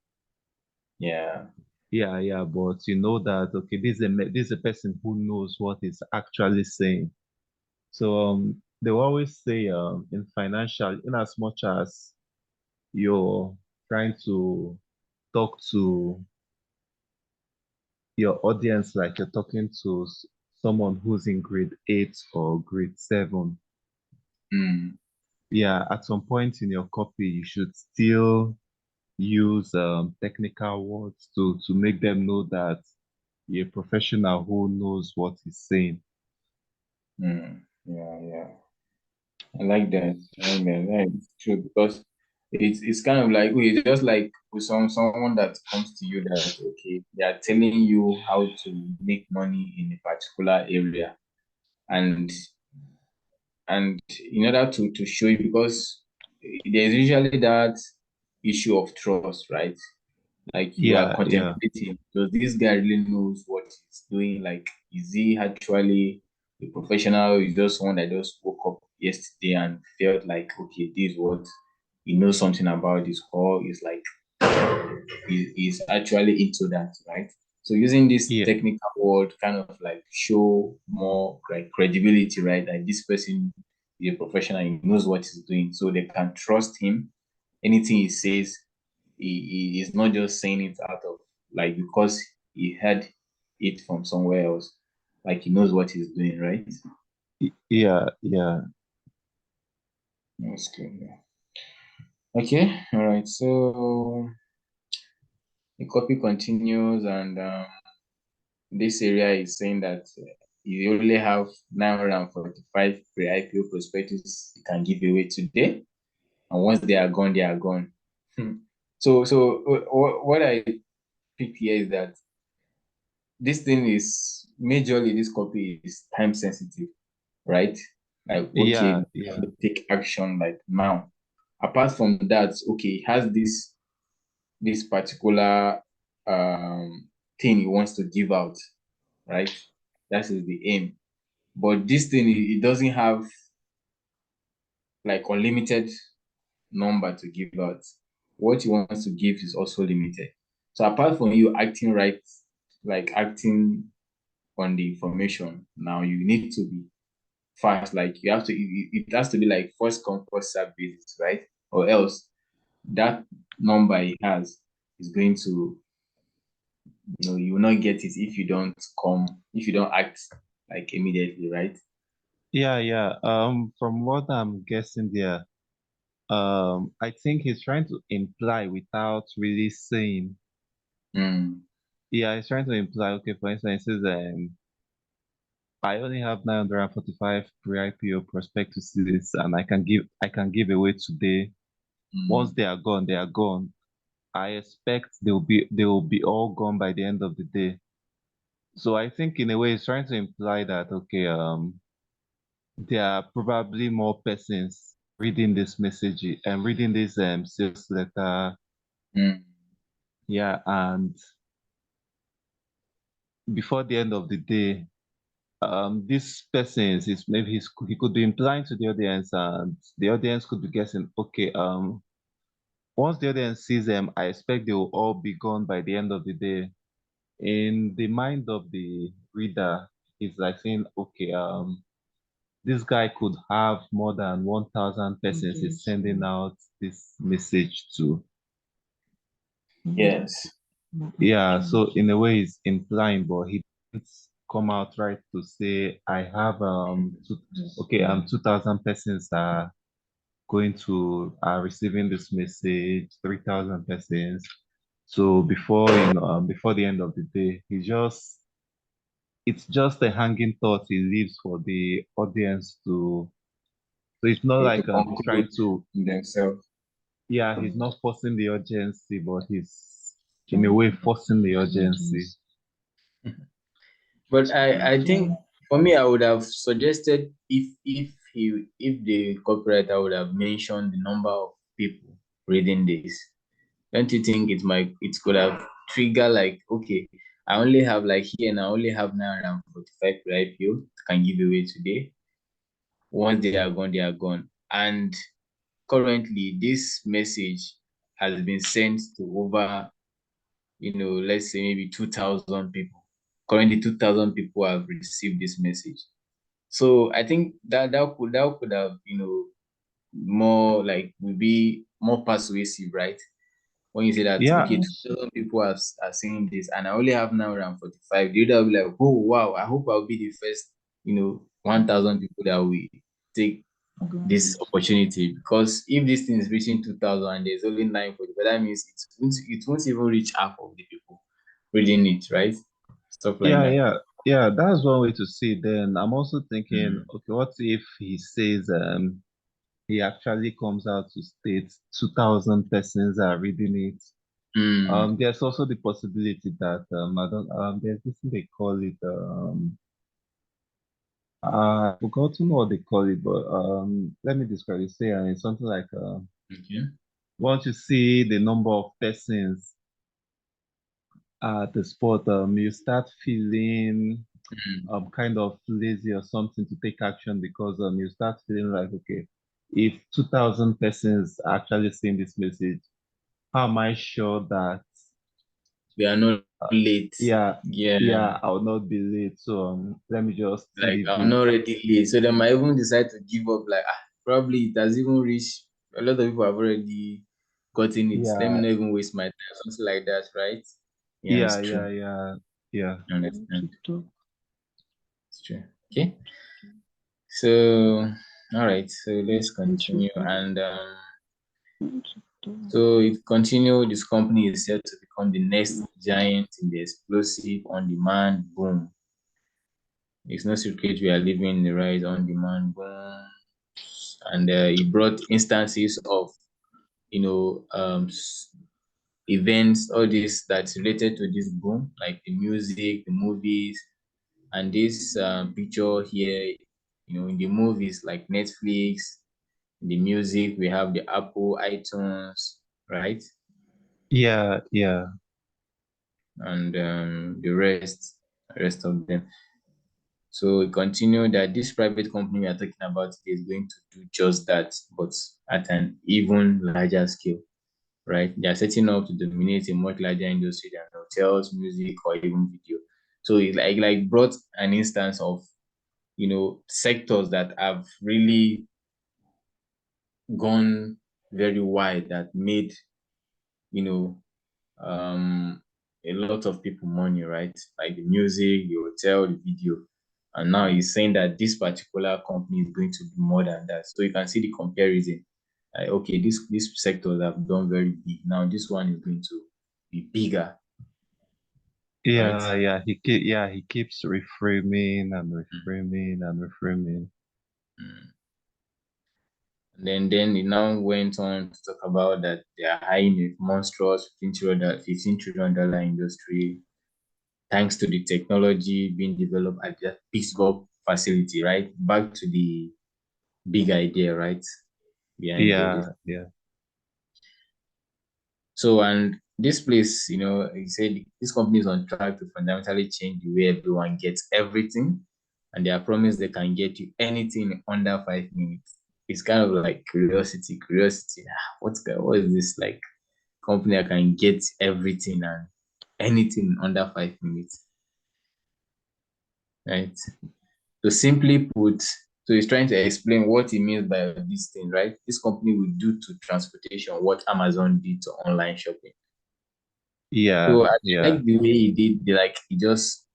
Yeah.
Yeah, but you know that okay, this is a person who knows what he's actually saying. So they will always say in financial, in as much as you're trying to talk to your audience like you're talking to someone who's in grade 8 or grade 7.
Mm.
Yeah, at some point in your copy, you should still use technical words to make them know that you're a professional who knows what he's saying.
Mm. Yeah. I like that. I like that. Yeah, it's true because it's kind of like it's just like with someone that comes to you that okay, they are telling you how to make money in a particular area, and in order to show you, because there's usually that issue of trust, right? Like you are
Yeah.
contemplating, does this guy really knows what he's doing? Like, is he actually a professional? Or is just someone that just woke up yesterday and felt like, okay, this is what he knows something about this, or is like is actually into that, right? So using this
Yeah.
technical word kind of like show more like credibility, right? Like this person is a professional, he knows what he's doing, so they can trust him. Anything he says, he is not just saying it out of like because he heard it from somewhere else. Like he knows what he's doing, right?
Yeah.
That's good. Yeah. Okay. All right. So the copy continues, and this area is saying that you only have 945 pre-IPO prospectus you can give away today, and once they are gone, they are gone. So what I picked here is that this thing is majorly this copy is time sensitive, right? Like, okay,
Yeah.
take action like now. Apart from that, okay, it has this particular thing he wants to give out, right? That is the aim. But this thing, it doesn't have like unlimited number to give out. What he wants to give is also limited. So apart from you acting right, like acting on the information, now you need to be fast. Like you have to, it has to be like first come first serve basis, right? Or else that number he has is going to, you will not get it if you don't act like immediately, right?
Yeah. From what I'm guessing there, I think he's trying to imply without really saying.
Mm.
Yeah, he's trying to imply, okay, for instance, he says, I only have 945 pre-IPO prospectuses and I can give away today. Once
Mm.
they are gone, they are gone. I expect they will be all gone by the end of the day. So I think in a way he's trying to imply that okay, there are probably more persons reading this message and reading this sales letter
Mm.
Yeah, and before the end of the day, this person is maybe he could be implying to the audience, and the audience could be guessing, okay, once the audience sees them, I expect they will all be gone by the end of the day. In the mind of the reader, it's like saying, okay, this guy could have more than 1,000 persons he's sending out this message to.
Yes.
Yeah, so in a way, it's implying, but he didn't come out right to say, I have okay, 2,000 persons are are receiving this message, 3,000 persons. So before the end of the day, it's just a hanging thought he leaves for the audience to. So it's not
To
like he's trying
conclude
to.
themselves.
Yeah, he's not forcing the urgency, but he's in a way forcing the urgency.
But I think for me, I would have suggested if the copywriter would have mentioned the number of people reading this. Don't you think it could have triggered like, okay, I only have like here and I only have 945 IPO can give away today. Once they are gone, they are gone. And currently this message has been sent to over, let's say maybe 2,000 people. Currently 2,000 people have received this message. So I think that could have, more like would be more persuasive, right? When you say that,
Yeah,
okay, 2,000 people are seeing this and I only have now around 45, the other will be like, oh wow, I hope I'll be the first, 1,000 people that will take this opportunity, because if this thing is reaching 2,000 and there's only 940, that means it won't even reach half of the people reading it, right? Stuff like
yeah,
that.
yeah, yeah. That's one way to see it. Then I'm also thinking,
Mm.
okay, what if he says he actually comes out to state 2,000 persons are reading it.
Mm.
There's also the possibility that I don't there's this thing they call it I've forgotten what they call it, but let me describe it. Say it's something like
Okay.
once you see the number of persons at the spot, you start feeling
Mm.
kind of lazy or something to take action because you start feeling like, okay, if 2,000 persons are actually seeing this message, how am I sure that
We are not late.
yeah,
Yeah.
yeah, I'll not be late. So let me just
Like
leave
I'm
it.
not ready late. So they might even decide to give up, like, probably it has even reached, a lot of people have already gotten it. Let me
Yeah,
not even waste my time. Something like that, right? Yeah,
yeah,
it's
yeah,
true.
yeah, yeah.
I understand. It's true. Okay. So all right, so let's continue. And so it continued, this company is set to become the next giant in the explosive on-demand boom. It's no secret we are living in the rise on-demand boom. And it brought instances of, you know, events, all this that's related to this boom, like the music, the movies, and this picture here, in the movies like Netflix, the music, we have the Apple, iTunes, right?
Yeah, yeah,
And the rest of them. So we continue that this private company we are talking about today is going to do just that, but at an even larger scale, right? They are setting up to dominate a much larger industry than hotels, music, or even video. So it like brought an instance of, sectors that have really gone very wide, that made, you know a lot of people money, right? Like the music, the hotel, the video. And now he's saying that this particular company is going to do more than that. So you can see the comparison. Like, okay, these sectors have done very big. Now this one is going to be bigger, right?
he keeps reframing and reframing and reframing.
Mm. And then he now went on to talk about that they are eyeing a monstrous $15 trillion industry, thanks to the technology being developed at the Pittsburgh facility, right? Back to the big idea, right? Behind all this.
Yeah, yeah,
So, and this place, he said this company is on track to fundamentally change the way everyone gets everything, and they are promised they can get you anything in under 5 minutes. It's kind of like curiosity, curiosity. What is this like company that can get everything and anything in under 5 minutes, right? So simply put, so he's trying to explain what he means by this thing, right? This company will do to transportation what Amazon did to online shopping.
Yeah,
So I
yeah,
like the way he did, he just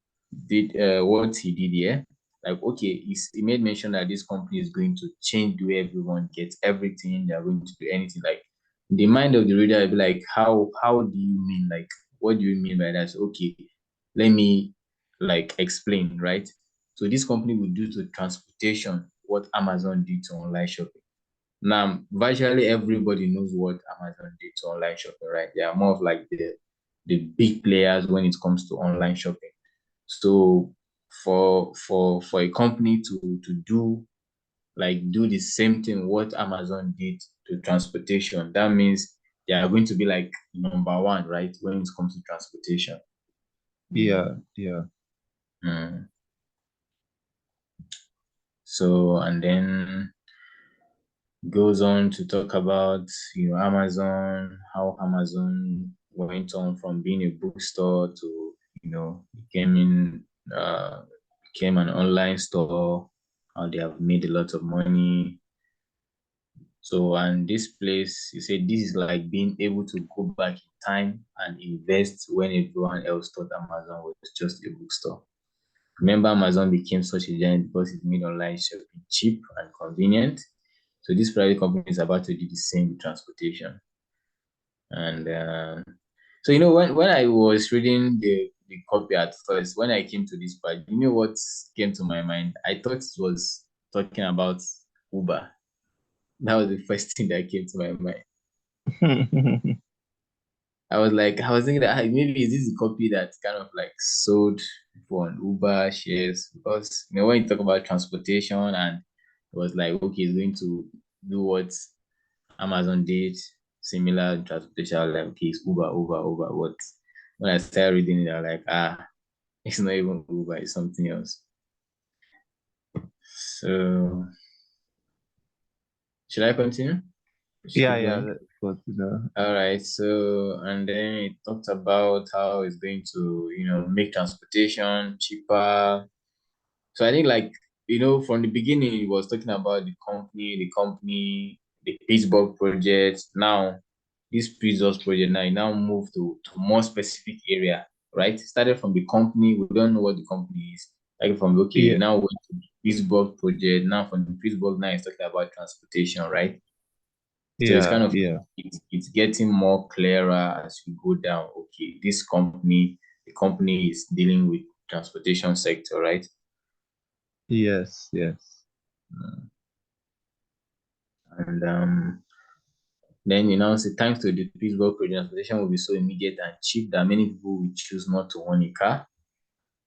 did what he did here. Like, okay, he made mention that this company is going to change the way everyone gets everything. They're going to do anything. Like, the mind of the reader will be like, how do you mean? Like, what do you mean by that? So, okay, let me like explain, right? So this company will do to transportation what Amazon did to online shopping. Now, virtually everybody knows what Amazon did to online shopping, right? They are more of like the big players when it comes to online shopping. So for a company to do the same thing what Amazon did to transportation, that means they are going to be like number one, right? When it comes to transportation.
yeah, yeah.
Mm. So and then goes on to talk about Amazon, how Amazon went on from being a bookstore to becoming became an online store, how they have made a lot of money. So and this place, you said this is like being able to go back in time and invest when everyone else thought Amazon was just a bookstore. Remember, Amazon became such a giant because it made online shopping cheap and convenient. So this private company is about to do the same with transportation. And so when I was reading the copy at first, when I came to this part, you know what came to my mind? I thought it was talking about Uber. That was the first thing that came to my mind. I was thinking that maybe is this a copy that's kind of like sold for an Uber shares, because when you talk about transportation and it was like, okay, it's going to do what Amazon did, similar in transportation. I was like, okay, it's Uber. What? When I started reading it, I was like, it's not even Uber, it's something else. So should I continue? Just
Yeah,
keep
yeah.
going.
But
All right. So and then it talked about how it's going to, make transportation cheaper. So I think like, from the beginning it was talking about the Pittsburgh project. Now this Pittsburgh project now moved to more specific area, right? Started from the company. We don't know what the company is. Like from okay,
yeah,
now went to the Pittsburgh project. Now from the Pittsburgh now it's talking about transportation, right? So it's
yeah,
kind of
yeah,
it's getting more clearer as we go down. Okay, the company is dealing with transportation sector, right?
yes, yes.
And then say thanks to the Pittsburgh project, transportation will be so immediate and cheap that many people will choose not to own a car.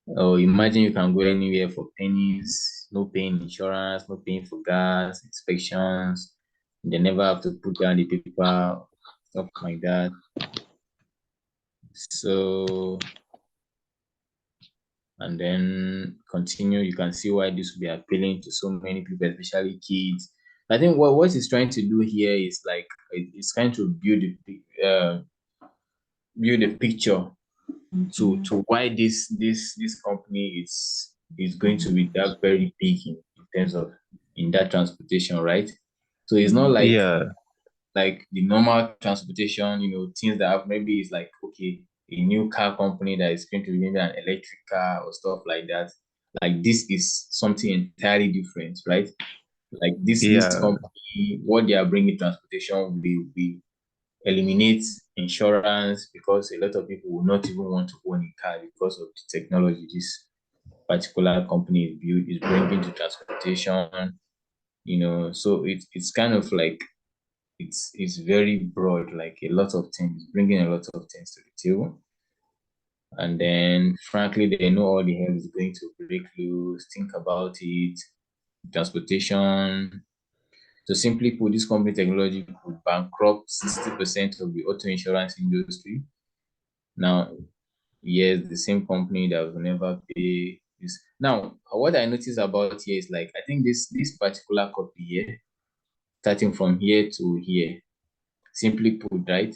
Or imagine you can go anywhere for pennies, no paying insurance, no paying for gas, inspections. They never have to put down the paper, stuff like that. So and then continue, you can see why this will be appealing to so many people, especially kids. I think what he's trying to do here is like it's trying to build a picture to why this company is going to be that very big in terms of in that transportation, right? So it's not
Yeah,
like the normal transportation, things that have maybe it's like okay, a new car company that is going to be maybe an electric car or stuff like that. Like this is something entirely different, right? Like this
yeah,
company, what they are bringing transportation will be eliminate insurance because a lot of people will not even want to own a car because of the technology this particular company is bringing to transportation. So it's kind of like it's very broad, like a lot of things, bringing a lot of things to the table. And then, frankly, they know all the hell is going to break loose. Think about it. Transportation. So simply put, this company technology could bankrupt 60% of the auto insurance industry. Now, yes, the same company that will never pay this. Now, what I notice about here is like I think this particular copy here, starting from here to here, simply put, right?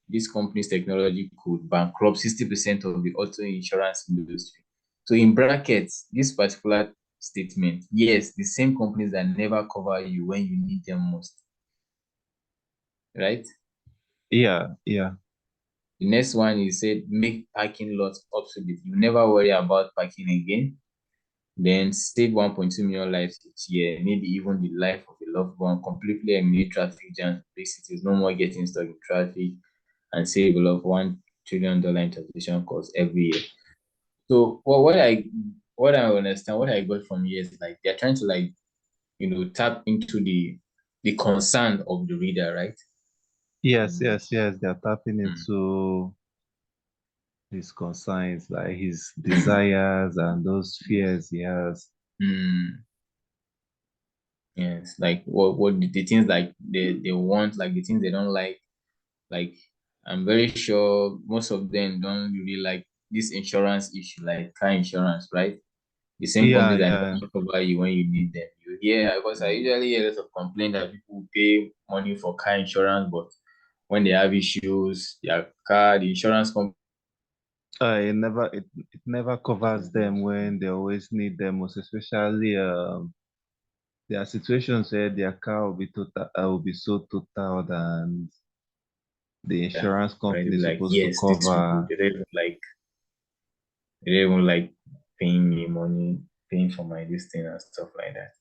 This company's technology could bankrupt 60% of the auto insurance industry. So in brackets, this particular statement, yes, the same companies that never cover you when you need them most, right?
Yeah, yeah.
The next one is said make parking lots obsolete. You never worry about parking again. Then save 1.2 million lives each year, maybe even the life of a loved one, completely eliminate traffic jams, big cities, no more getting stuck in traffic, and save a lot of $1 trillion in transportation costs every year. So what I understand, what I got from here is like they're trying to like, tap into the concern of the reader, right?
Yes, yes, yes. They're tapping
Mm.
into his concerns, like his desires and those fears he has.
Mm. Yes, like what the things like they want, like the things they don't like I'm very sure most of them don't really like this insurance issue, like car insurance, right? The same
Yeah,
companies that
yeah.
never cover you when you need them. You hear, because I usually hear a lot of complaint that people pay money for car insurance, but when they have issues, their car, the insurance company.
It never covers them when they always need them, most especially there are situations where their car will be so totaled and the
Yeah,
insurance
right? They'll
company
be
is
like,
supposed to
yes, these people,
cover.
they don't even like paying me money, paying for my this thing and stuff like that.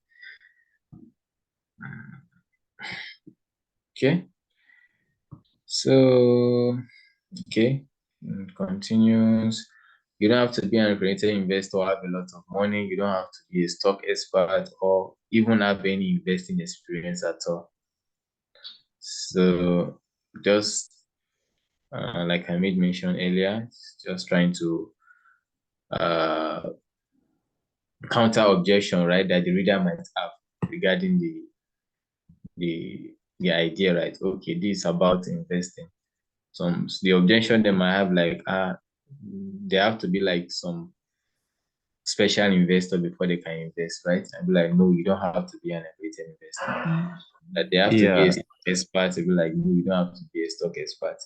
Okay. So, okay, continues. You don't have to be an accredited investor or have a lot of money. You don't have to be a stock expert or even have any investing experience at all. So, just like I made mention earlier, just trying to uh, counter objection, right, that the reader might have regarding the idea, right? Okay, this is about investing. The objection they might have like there have to be like some special investor before they can invest, right? I'd be like, no, you don't have to be an accredited investor. That they have to be a
Yeah,
stock expert. To be like, no, you don't have to be a stock expert.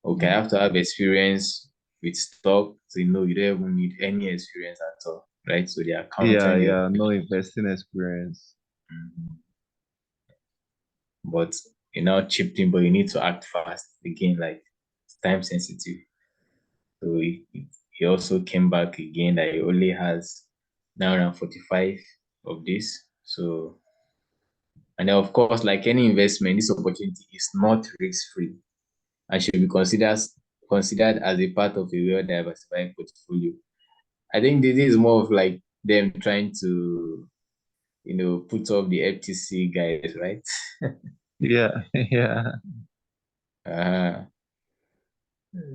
Okay, I
mm,
have to have experience with stock. So you know you don't even need any experience at all, right? So they are
yeah,
countering the
yeah. No
objection.
investing experience.
Mhm. But you now chipped in, but you need to act fast. Again, like it's time sensitive. So he also came back again that he only has 945 of this. So, and then of course, like any investment, this opportunity is not risk free and should be considered as a part of a well diversified portfolio. I think this is more of like them trying to, put off the FTC guys, right?
Yeah, yeah.
uh,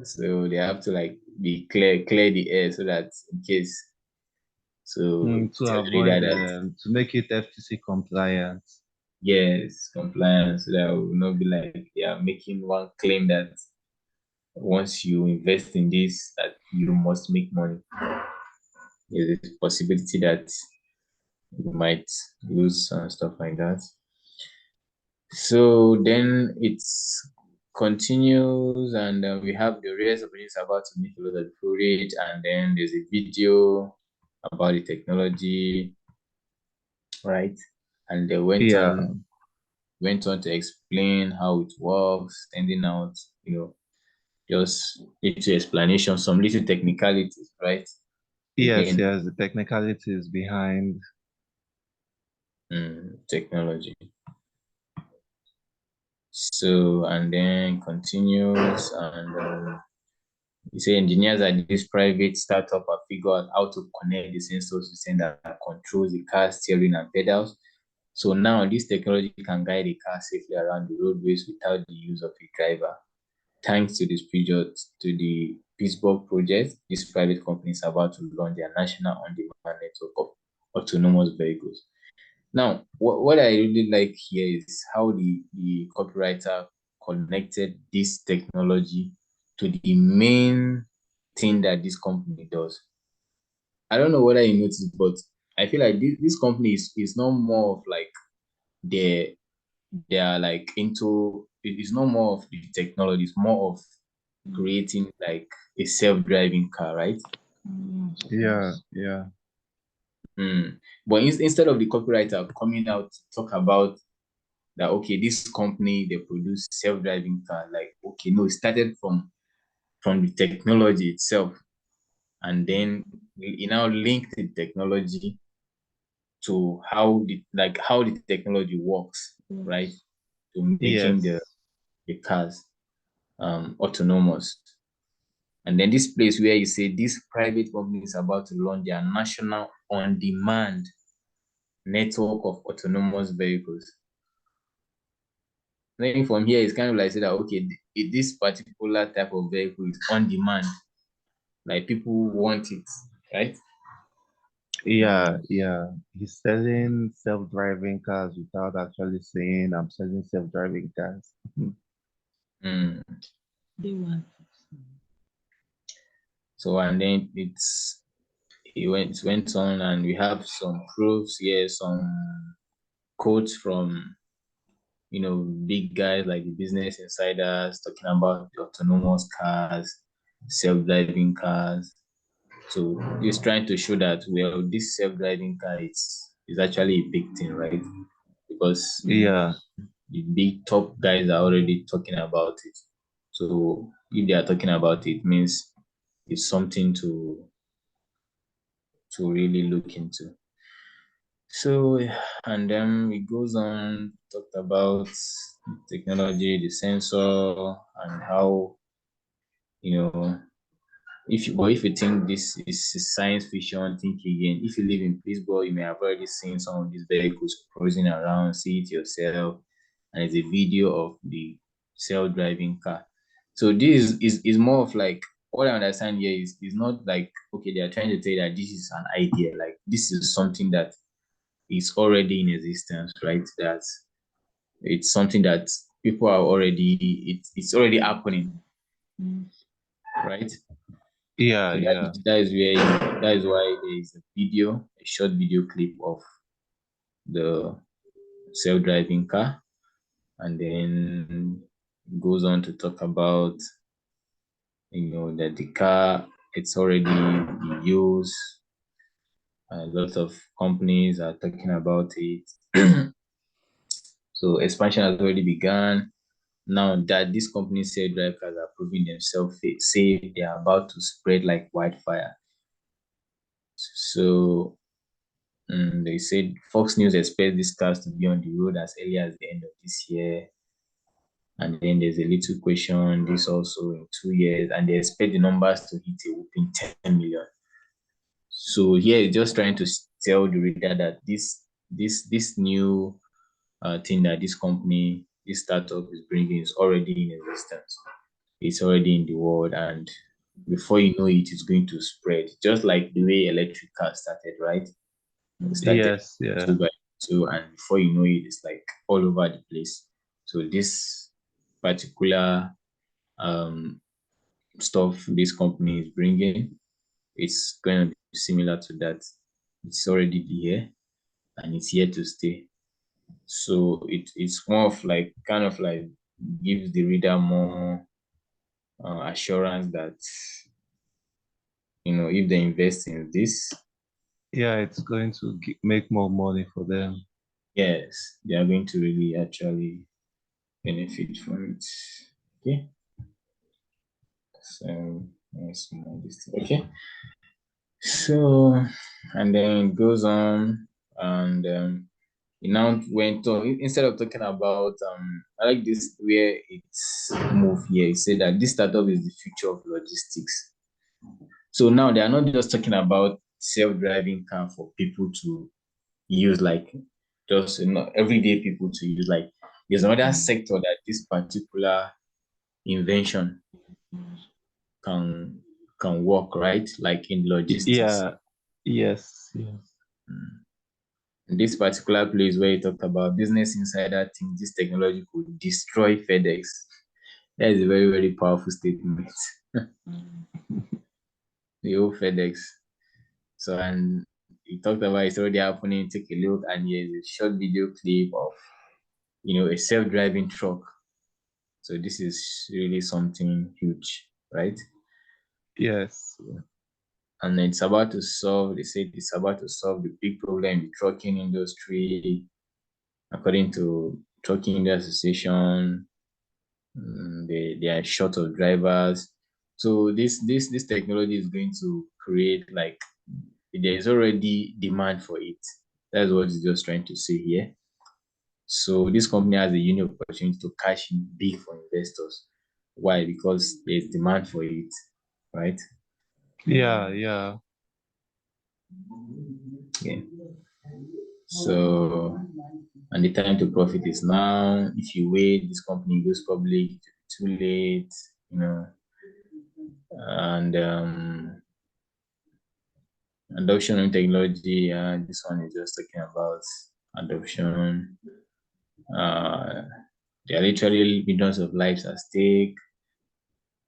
so they have to like be clear the air so that in case, so
To
tell the reader
avoid
that
to make it FTC compliant.
yes, compliance, so that will not be like they are making one claim that once you invest in this, that you must make money. There's a possibility that you might lose and stuff like that. So then it's continues, and we have the race of is about to make a lot of footage, and then there's a video about the technology, right? And they
Yeah,
went on to explain how it works, sending out, just little explanation, some little technicalities, right?
yes,
Again,
yes. The technicalities behind.
technology. So, and then continues, and you say engineers at this private startup have figured out how to connect the sensor system that controls the car steering and pedals. So now this technology can guide the car safely around the roadways without the use of a driver. Thanks to this project, to the Pittsburgh project, this private company is about to launch their national on-demand network of autonomous vehicles. Now, what I really like here is how the copywriter connected this technology to the main thing that this company does. I don't know whether you noticed, but I feel like this company is not more of like they they are like into it's not more of the technology, it's more of creating like a self-driving car, right?
Yeah, yeah.
But instead of the copywriter coming out to talk about that, okay, this company they produce self-driving car, like okay, no, it started from the technology itself, and then you now link the technology to how the technology works, right? To making
Yes.
the cars autonomous. And then this place where you say this private company is about to launch their national on-demand network of autonomous vehicles. Then from here, it's kind of like say that okay, this particular type of vehicle is on demand, like people want it, right?
Yeah, yeah. He's selling self-driving cars without actually saying I'm selling self-driving cars.
Mm.
They want
So and then it went on, and we have some proofs here, some quotes from big guys like the Business Insiders talking about the autonomous cars, self-driving cars. So he's trying to show that well, this self-driving car is actually a big thing, right? Because
Yeah,
the big top guys are already talking about it. So if they are talking about it, means it's something to really look into. So and then it goes on, talked about technology, the sensor, and how you know if you think this is science fiction, think again. If you live in Pittsburgh, you may have already seen some of these vehicles cruising around, see it yourself, and it's a video of the self-driving car. So this is more of like what I understand here is not like okay, they are trying to tell you that this is an idea, like this is something that is already in existence, right? That it's something that people are already it's already happening, right?
yeah,
So
yeah.
that is why there is a short video clip of the self-driving car, and then goes on to talk about that the car it's already in use. A lot of companies are talking about it. So expansion has already begun. Now that these companies say drive cars are proving themselves safe, they are about to spread like wildfire. So they said Fox News expects these cars to be on the road as early as the end of this year. And then there's a little question, this also in 2 years, and they expect the numbers to hit a whooping 10 million. So here it's just trying to tell the reader that this new thing that this startup is bringing is already in existence. It's already in the world, and before you know it, it's going to spread. Just like the way electric cars started, right? It started
Yes, yeah.
two by two, and before you know it, it's like all over the place. So this particular um, stuff this company is bringing, it's going to be similar to that. It's already here, and it's here to stay. So it's more of like kind of like gives the reader more assurance that if they invest in this,
Yeah, it's going to make more money for them.
yes, they are going to really actually benefit from it. Okay, so let's move this. Okay, so and then it goes on, and it now went on. Instead of talking about I like this where it's moved here. It said that this startup is the future of logistics. So now they are not just talking about self-driving car for people to use, like just everyday people to use. Like there's another sector that this particular invention can can work, right? Like in logistics.
Yeah, yes, yes.
In this particular place where you talked about Business Insider thinks this technology could destroy FedEx. That is a very, very powerful statement. The whole FedEx. So, and he talked about it's already happening. Take a look, and here's a short video clip of, a self-driving truck. So this is really something huge, right?
Yes.
And it's about to solve, they said it's about to solve the big problem in the trucking industry. According to Trucking Industry Association, they are short of drivers. So this technology is going to create, like, there is already demand for it. That's what it's just trying to say here. So this company has a unique opportunity to cash in big for investors. Why? Because there's demand for it, right?
Yeah.
Yeah. So, and the time to profit is now. If you wait, this company goes public, it's too late, And adoption of technology, this one is just talking about adoption. There are literally millions of lives at stake.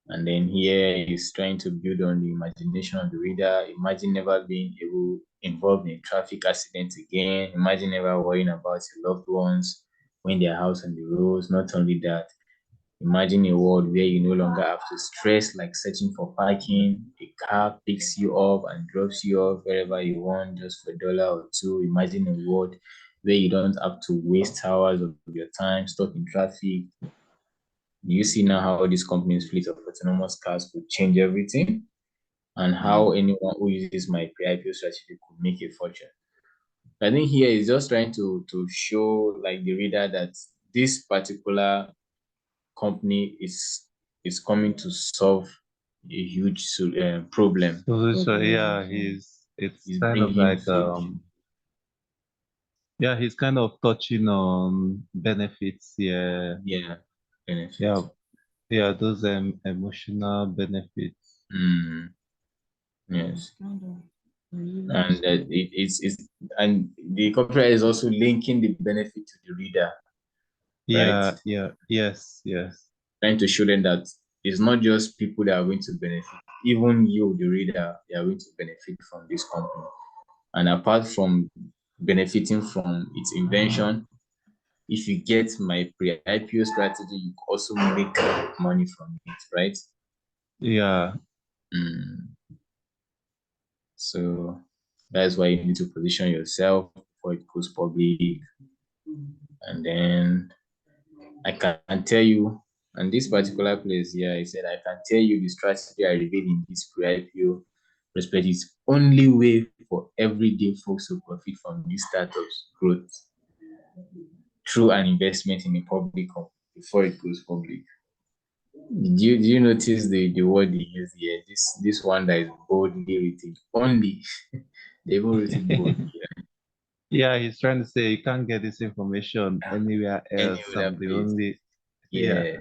And then here he's trying to build on the imagination of the reader. Imagine never being involved in traffic accidents again. Imagine never worrying about your loved ones when they're out on the roads. Not only that, imagine a world where you no longer have to stress like searching for parking. A car picks you up and drops you off wherever you want just for $1 or $2. Imagine a world where you don't have to waste hours of your time stuck in traffic. You see now how this company's fleet of autonomous cars could change everything, and how anyone who uses my pre-IPO strategy could make a fortune. I think here is just trying to show like the reader that this particular company is coming to solve a huge problem.
So yeah, it's
Is
kind of
bringing
like
food.
yeah, he's kind of touching on benefits. Yeah,
Yeah,
yeah,
benefits.
yeah, those emotional benefits.
Yes.
Kind of
And
relieving stress.
and the copyright is also linking the benefit to the reader, right?
Yes.
Trying to show them that it's not just people that are going to benefit, even you, the reader, they are going to benefit from this company. And apart from benefiting from its invention, if you get my pre-IPO strategy, you also make money from it, right?
Yeah,
Mm. So that's why you need to position yourself before it goes public. And then I can tell you, and this particular place here, I said, I can tell you the strategy I revealed in this pre-IPO prospect is only way for everyday folks to profit from this startup's growth through an investment in a public company before it goes public. Do you notice the word they use here? This one that is boldly written. Only. They even wrote it boldly.
yeah. He's trying to say you can't get this information anywhere
Any
else.
other
I'm the
place.
only. Yeah,
Yeah.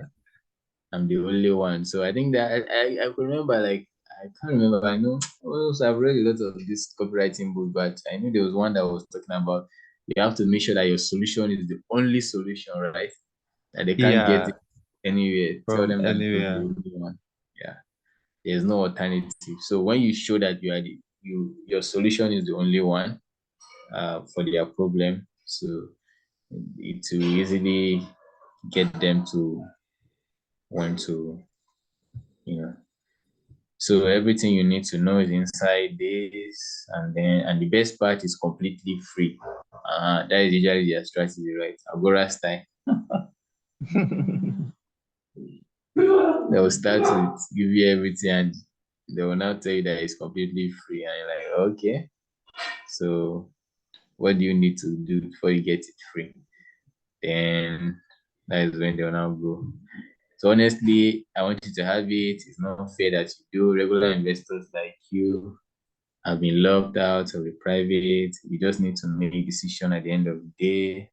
I'm the only one. So I think that I could remember, like, I can't remember. I know also I've read a lot of this copywriting book, but I knew there was one that was talking about you have to make sure that your solution is the only solution, right? That they can't get
yeah,
it anywhere. Tell
from
them that you're the
anywhere.
only one. Yeah. There's no alternative. So when you show that you are your solution is the only one for their problem, so it will easily get them to want to, you know, so everything you need to know is inside this, and the best part is completely free. That is usually their strategy, right? Agora style. They will start to give you everything, and they will now tell you that it's completely free, and you're like, okay, so what do you need to do before you get it free? Then that is when they will now go. So honestly, I want you to have it. It's not fair that you do. Regular investors like you have been locked out of the private. You just need to make a decision at the end of the day.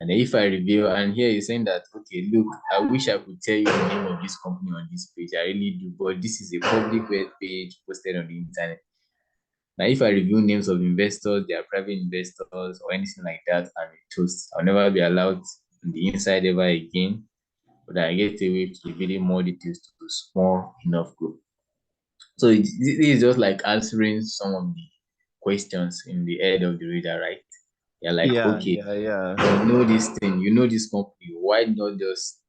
And then if I reveal, and here you're saying that, okay, look, I wish I could tell you the name of this company on this page. I really do, but this is a public web page posted on the internet. Now, if I reveal names of investors, they are private investors or anything like that, I'm a toast. I'll never be allowed on the inside ever again. but I get away to revealing more details to a small enough group. So this is just like answering some of the questions in the head of the reader, right? You're like,
Yeah,
okay,
yeah.
you know this thing, you know this company. Why not just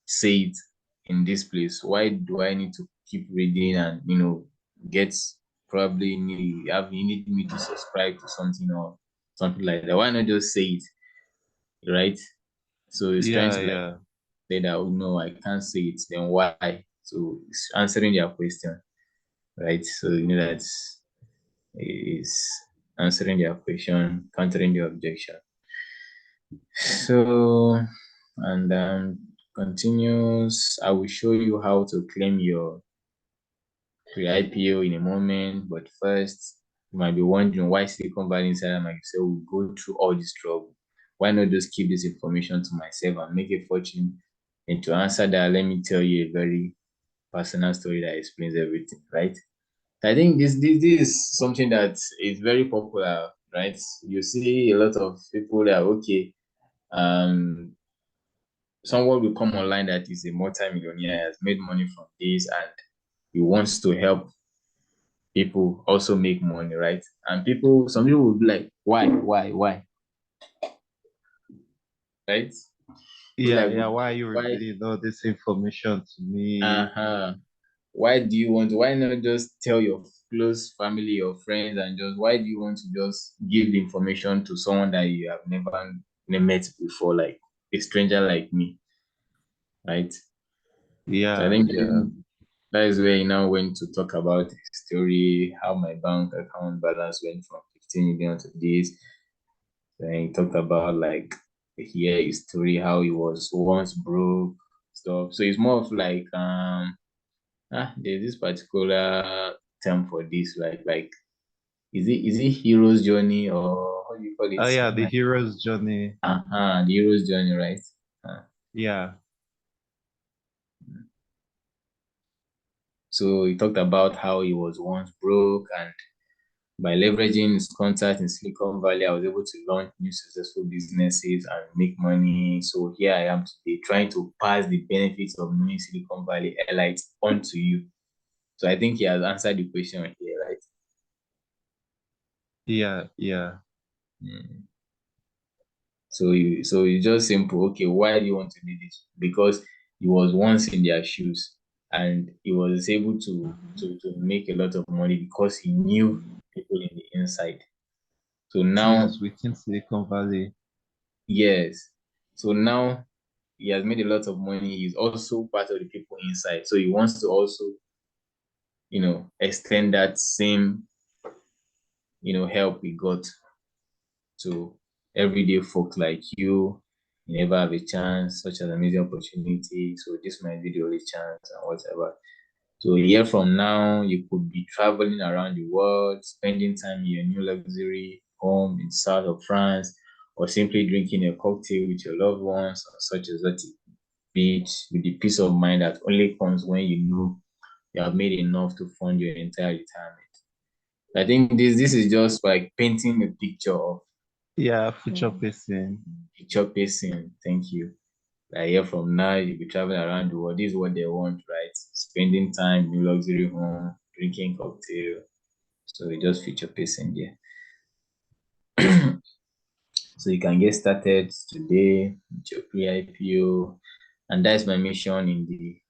say it in this place? Why do I need to keep reading and get probably you need me to subscribe to something or something like that? Why not just say it, right? So it's trying
Yeah,
to like
yeah.
say that, oh no, I can't say it. Then why? So it's answering their question, right? So that is answering their question, countering the objection. So, and continues, I will show you how to claim your pre-IPO in a moment, but first, you might be wondering why Silicon Valley Insider might say we go through all this trouble. Why not just keep this information to myself and make a fortune? And to answer that, let me tell you a very personal story that explains everything, right? I think this is something that is very popular, right? You see a lot of people that okay, um, someone will come online that is a multi-millionaire, has made money from this, and he wants to help people also make money, right? And some people will be like, why, right? Be
Yeah,
like,
yeah. Why are you
why,
revealing all this information to me?
uh-huh. Why do you want to? Why not just tell your close family or friends and just why do you want to just give the information to someone that you have never met before, like a stranger like me, right? So I
Yeah,
think
yeah.
that is where he now went to talk about his story, how my bank account balance went from 15 million to this. Then he talked about like here his story, how he was once broke stuff. So it's more of like there's this particular term for this, like is it hero's journey or how do you call it?
Oh, yeah. The hero's journey.
The hero's journey, right? Uh,
Yeah,
so he talked about how he was once broke and by leveraging his contact in Silicon Valley, I was able to launch new successful businesses and make money. So here I am today trying to pass the benefits of knowing Silicon Valley elites onto you. So I think he has answered the question here, right?
yeah, yeah.
Mm. So it's just simple. Okay, why do you want to do this? Because he was once in their shoes and he was able to make a lot of money because he knew people in the inside. So now,
Yes, within Silicon Valley.
yes. So now he has made a lot of money. He's also part of the people inside. So he wants to also, extend that same, help we got to everyday folk like you. You never have a chance, such an amazing opportunity. So this might be the only chance and whatever. So a year from now, you could be traveling around the world, spending time in your new luxury home in south of France, or simply drinking a cocktail with your loved ones on such exotic beach with the peace of mind that only comes when you know you have made enough to fund your entire retirement. I think this is just like painting a picture of
Yeah, future pacing.
picture pacing. Thank you. Like a year from now, you'll be traveling around the world. This is what they want, right? Spending time in luxury home, drinking cocktail. So we just future pacing there. So you can get started today with your pre-IPO, and that's my mission in the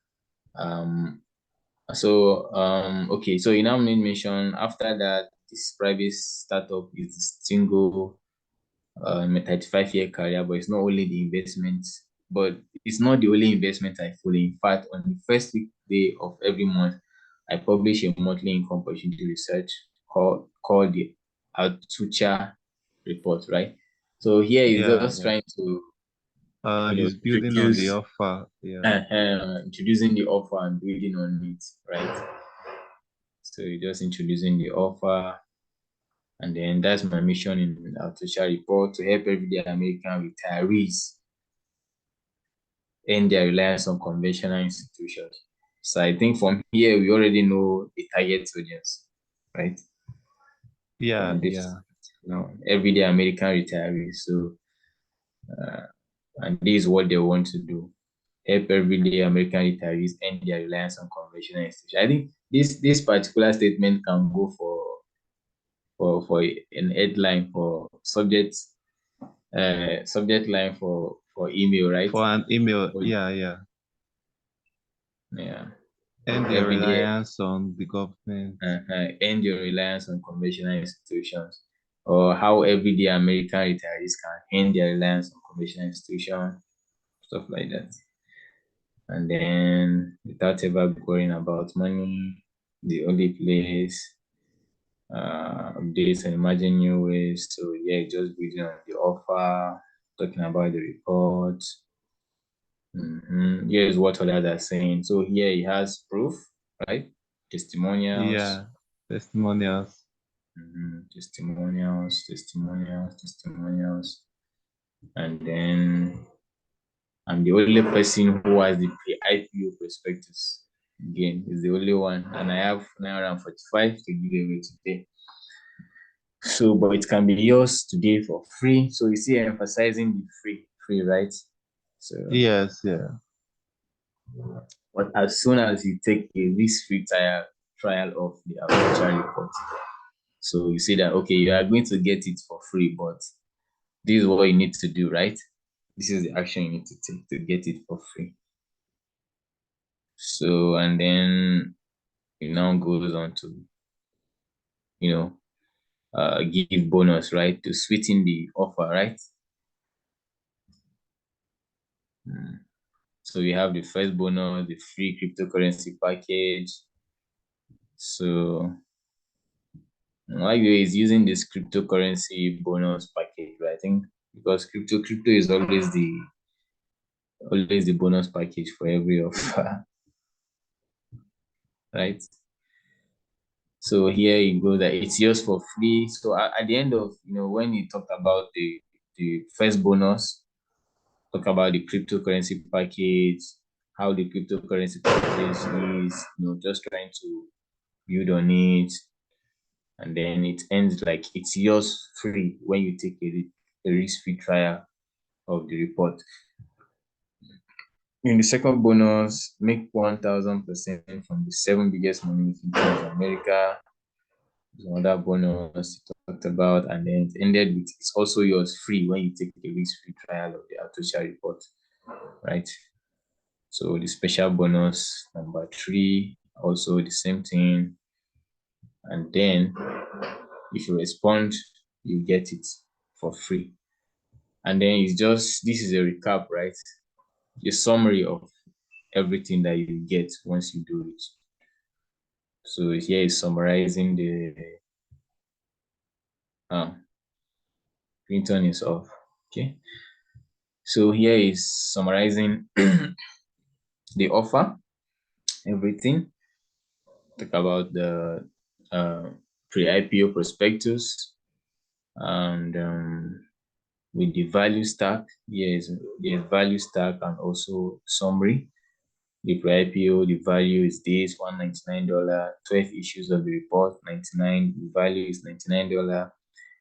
okay, so you now made mention after that this private startup is the single 35-year career, but it's not only the investment, but it's not the only investment I follow. In fact, on the first day of every month, I publish a monthly income opportunity research called the Altucher report, right? So here is
Yeah,
just
yeah.
trying to
He's building on the
introduce
offer. Yeah.
introducing the offer and building on it, right? So you're just introducing the offer, and then that's my mission in our social report to help everyday American retirees end their reliance on conventional institutions. So I think from here we already know the target audience, right?
Yeah,
From this,
yeah.
everyday American retirees. So and this is what they want to do: help everyday American retirees end their reliance on conventional institutions. I think this particular statement can go for an headline for subject line for email, right?
For an email,
For-
yeah.
Yeah.
And your
Everyday
reliance on the government.
end your reliance on conventional institutions, or how everyday American retirees can end their reliance on conventional institutions, stuff like that. And then without ever worrying about money, the only place, updates and emerging new ways. So yeah, just building on the offer, talking about the report. Here's what others are saying. So here he has proof, right? Testimonials,
Yeah, testimonials.
testimonials. And then I'm the only person who has the pre-IPO prospectus. Again, is the only one, and I have 945 to give away today. So, but it can be yours today for free. So you see, emphasizing the free, right? So,
Yes, yeah.
but as soon as you take a risk-free trial of the Aperture report, so you see that okay, you are going to get it for free, but this is what you need to do, right? This is the action you need to take to get it for free. So, and then it now goes on to, give bonus, right? To sweeten the offer, right? So we have the first bonus, the free cryptocurrency package. So like is using this cryptocurrency bonus package, right? I think because crypto is always the bonus package for every offer, right? So here it goes that it's yours for free. So at the end of when you talk about the first bonus, talk about the cryptocurrency package, how the cryptocurrency package is, just trying to build on it, and then it ends like it's yours free when you take a risk-free trial of the report. In the second bonus, make 1,000% from the 7 biggest money in America. There's another bonus talked about, and then it ended with it's also yours free when you take a risk-free trial of the Atocha report, right? So the special bonus number 3, also the same thing. And then if you respond, you get it for free. And then this is a recap, right? A summary of everything that you get once you do it. So here is summarizing the Clinton is off. Okay. So here is summarizing the offer, everything. Talk about the pre-IPO prospectus, and with the value stack. There's value stack and also summary. The pre-IPO, the value is this $199. 12 issues of the report, 99. The value is $99.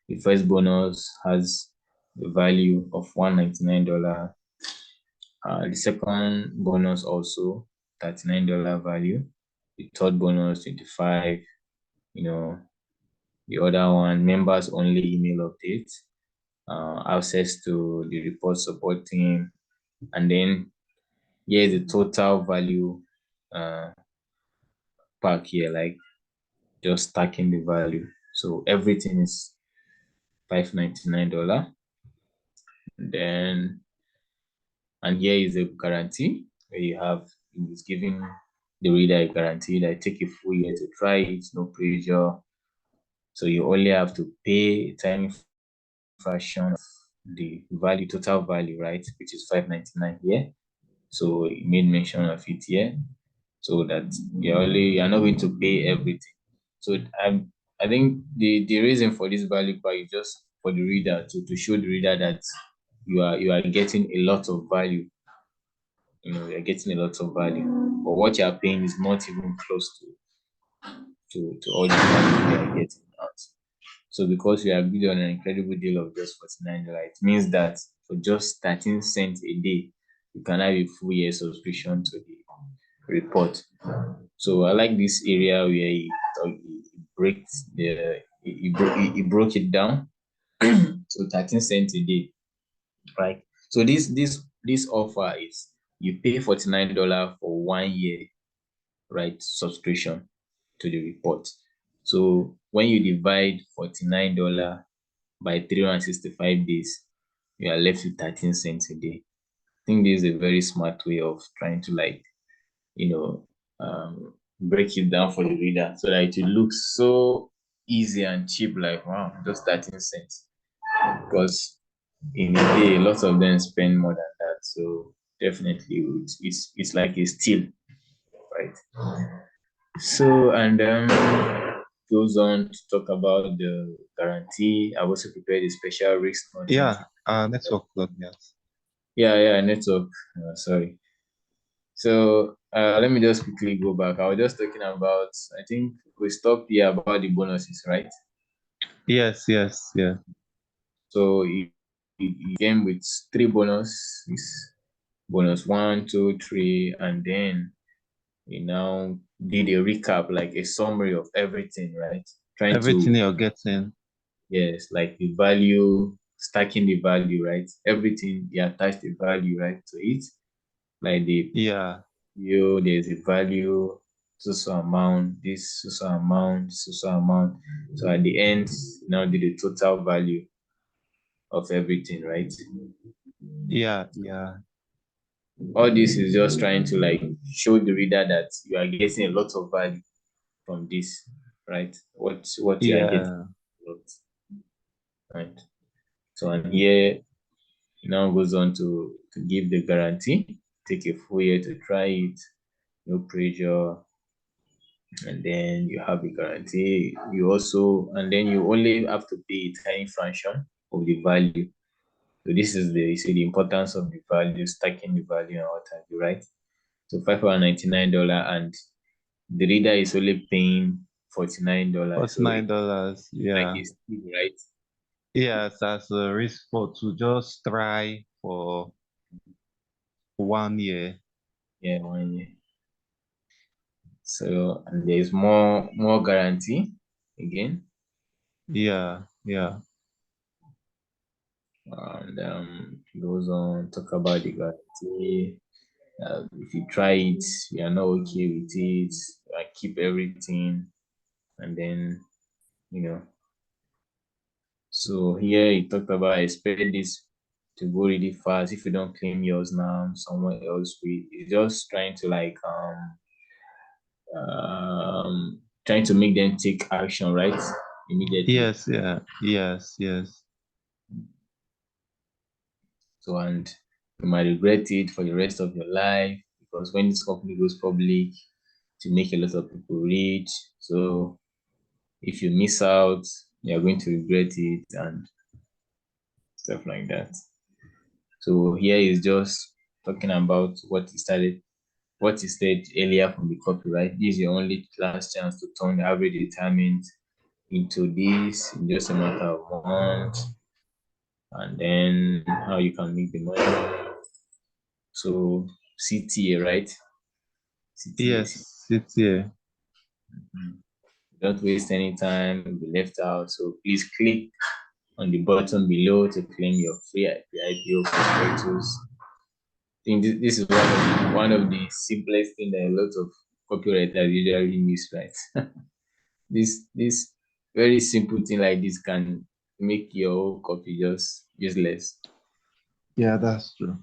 The first bonus has the value of $199. The second bonus also $39 value. The third bonus 25. The other one members only email updates, access to the report support team, and then here's the total value pack here, like just stacking the value. So everything is $599. And here is a guarantee where it's giving the reader a guarantee that take a full year to try it, no pressure. So you only have to pay a tiny fraction of the total value, right? Which is $599 here. So it made mention of it here, so that you're not going to pay everything. So I think the reason for this value pack is just for the reader to show the reader that you are getting a lot of value. You're getting a lot of value, but what you are paying is not even close to all the value you are getting out. So because we agreed on an incredible deal of just $49, it means that for just 13 cents a day, you can have a full year subscription to the report. So I like this area where he broke it down to 13 cents a day, right? So this offer is you pay $49 for 1 year, right, subscription to the report. So when you divide $49 by 365 days, you are left with 13 cents a day. I think this is a very smart way of trying to break it down for the reader so that it will look so easy and cheap, like wow, just 13 cents. Because in a day, a lot of them spend more than that. So definitely it's like a steal, right? So and goes on to talk about the guarantee. I also prepared a special risk note.
Yeah, network load, yes.
Yeah, network. Sorry. So let me just quickly go back. I was just talking about, I think we stopped here about the bonuses, right?
Yes.
So it came with 3 bonuses, bonus 1, 2, 3, and then we now did a recap, like a summary of everything, right? Trying
Everything
to,
you're getting.
yes, like the value, stacking the value, right? Everything, you attach the value, right, to it. Like
Yeah.
there's a value, so amount, this so amount, so amount. So at the end, now do the total value of everything, right?
Yeah.
All this is just trying to like show the reader that you are getting a lot of value from this, right? What you are getting,
Yeah.
right? So and here it now goes on to give the guarantee. Take a full year to try it, no pressure, and then you have a guarantee. You also, and then you only have to pay a tiny fraction of the value. So this is the importance of the value, stacking the value and what have you, right? So $599, and the reader is only paying $49.
What's
So it's
$9?
like
Yeah.
a steal, right?
Yes, as a risk for to just try for 1 year.
Yeah, 1 year. So and there's more guarantee again.
Yeah.
And goes on talk about the guarantee. If you try it, you are not okay with it, I keep everything, and then you know. So here he talked about expect this to go really fast. If you don't claim yours now, someone else will. It's just trying to like trying to make them take action right immediately.
Yes, yeah. Yes.
So and you might regret it for the rest of your life because when this company goes public, to make a lot of people rich. So if you miss out, you're going to regret it and stuff like that. So here is just talking about what he said earlier from the copyright. This is your only last chance to turn the average retirement into this in just a matter of months, and then how you can make the money. So CTA, right? CTA.
Yes, it's here.
Don't waste any time, be left out. So please click on the button below to claim your free IPO prospectus. I think this is one of the simplest thing that a lot of copywriters usually miss, right? This very simple thing like this can make your whole copy just useless.
Yeah, that's true.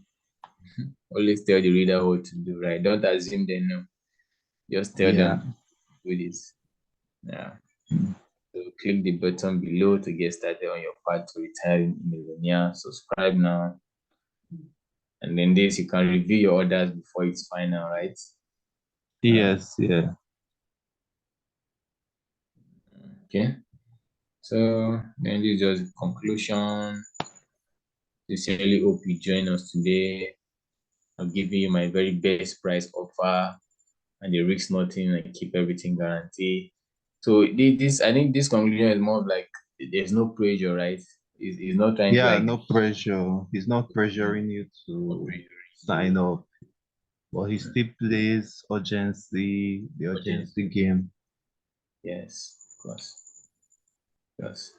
Always tell the reader what to do, right? Don't assume they know. Just tell
Yeah.
them do this. Yeah. So click the button below to get started on your path to retiring millionaire. Subscribe now. And then this you can review your orders before it's final, right?
Yes, yeah.
Okay. So then this is just the conclusion. Sincerely hope you join us today. I'm giving you my very best price offer and the risk nothing and keep everything guaranteed. So this I think this conclusion is more of like there's no pressure, right? It's not trying to
Yeah,
like
no pressure. He's not pressuring you
no
to
pressure.
sign up. But he still plays the urgency game.
Yes, of course. Yes.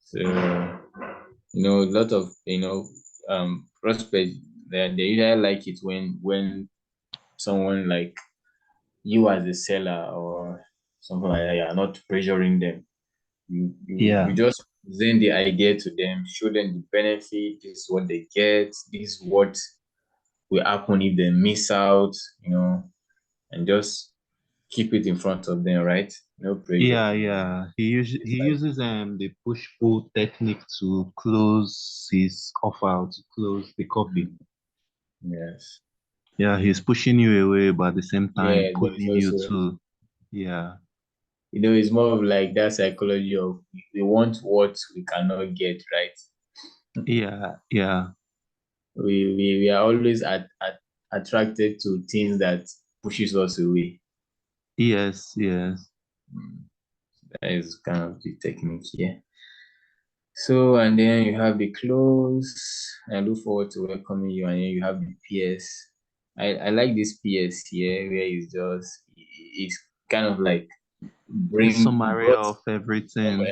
So a lot of prospects they usually like it when someone like you as a seller or something like that, you are not pressuring them. You
Yeah,
just present the idea to them, show them the benefit, this is what they get, this is what will happen if they miss out, and just keep it in front of them, right? No pressure.
yeah.
It's
He
like,
uses the push pull technique to close his offer, to close the copy.
yes.
Yeah, he's pushing you away, but at the same time
Yeah, but it's
pulling you
also,
to. Yeah,
it's more of like that psychology of we want what we cannot get, right?
yeah.
We are always attracted to things that pushes us away.
Yes.
Mm, That is kind of the technique here. So, and then you have the close. I look forward to welcoming you, and then you have the PS. I like this PS here, where it's kind of like
A
bring
summary
brought
of
some
everything.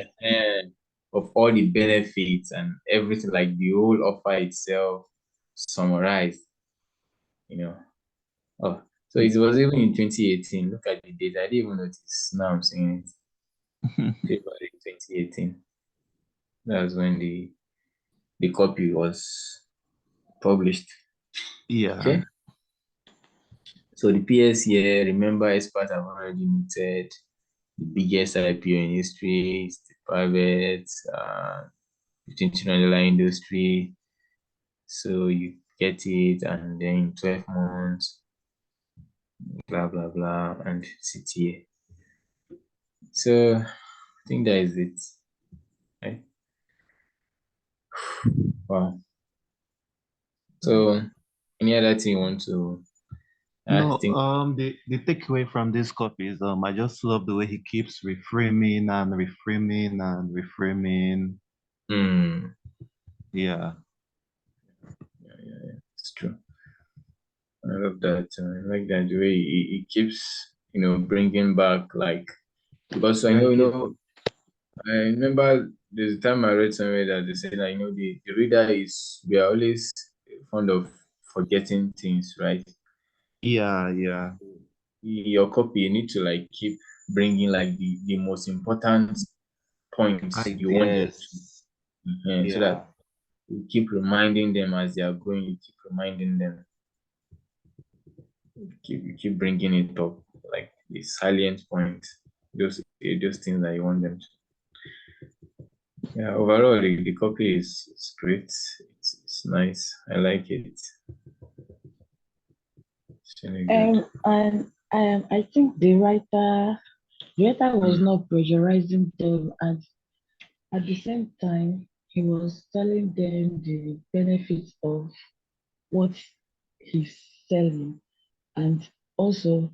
of all the benefits and everything, like the whole offer itself summarized. You know. Oh, so it was even in 2018. Look at the date. I didn't even notice. Now I'm seeing it. February 2018. That was when the copy was published.
Yeah.
Okay. So the PS here, remember, experts have already noted the biggest IPO in history. It's the private, $15 trillion industry. So you get it, and then in 12 months, blah blah blah, and sit here. So I think that is it. Right? Wow. So any other thing you want to I
No,
think
the takeaway from this copy is I just love the way he keeps reframing and reframing and reframing.
hmm,
Yeah.
yeah, it's true. I love that. I like that the way he keeps, bringing back, like, because I
Yeah,
know,
he
I remember there's a time I read somewhere that they said that, the reader we are always fond of forgetting things, right?
yeah.
Your copy, you need to like keep bringing like the most important points you want them to,
Ideas.
so
Yeah.
that you keep reminding them as they are going, you keep reminding them, you keep bringing it up, like the salient point, those things that you want them to. Yeah, overall, the copy is great. It's nice. I like it. It's really good.
And I think the writer was not pressurizing them, and at the same time, he was telling them the benefits of what he's selling, and also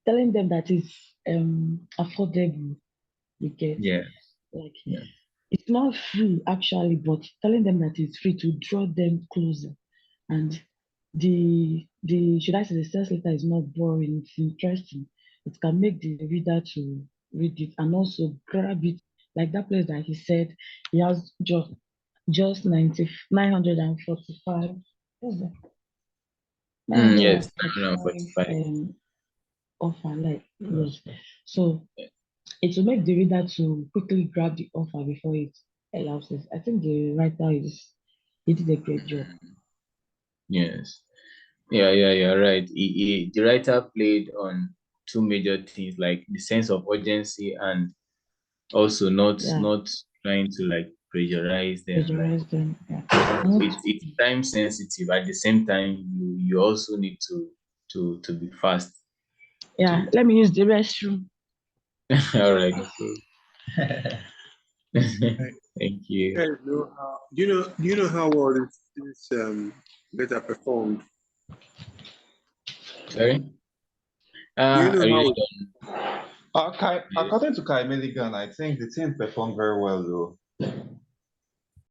telling them that it's affordable. You get,
Yeah,
like,
yeah.
it's not free actually, but telling them that it's free to draw them closer. And the should I say the sales letter is not boring, it's interesting. It can make the reader to read it and also grab it, like that place that he said he has just 945. What's that?
Yes,
945
945.
offer, like, yes. So it will make the reader to quickly grab the offer before it elapses. I think the writer is he did a great job.
Yes. Yeah, you're right. The writer played on two major things, like the sense of urgency and also not
Yeah,
not trying to like pressurize them. Like,
plagiarize them. Yeah. And
it's time sensitive. At the same time, you also need to be fast.
yeah,
To
let me use the restroom.
all right.
Right.
Thank you.
You guys know how do you know how well this letter performed?
Sorry.
Do you know
I really
how
don't.
According to Kai Milligan, I think the team performed very well though.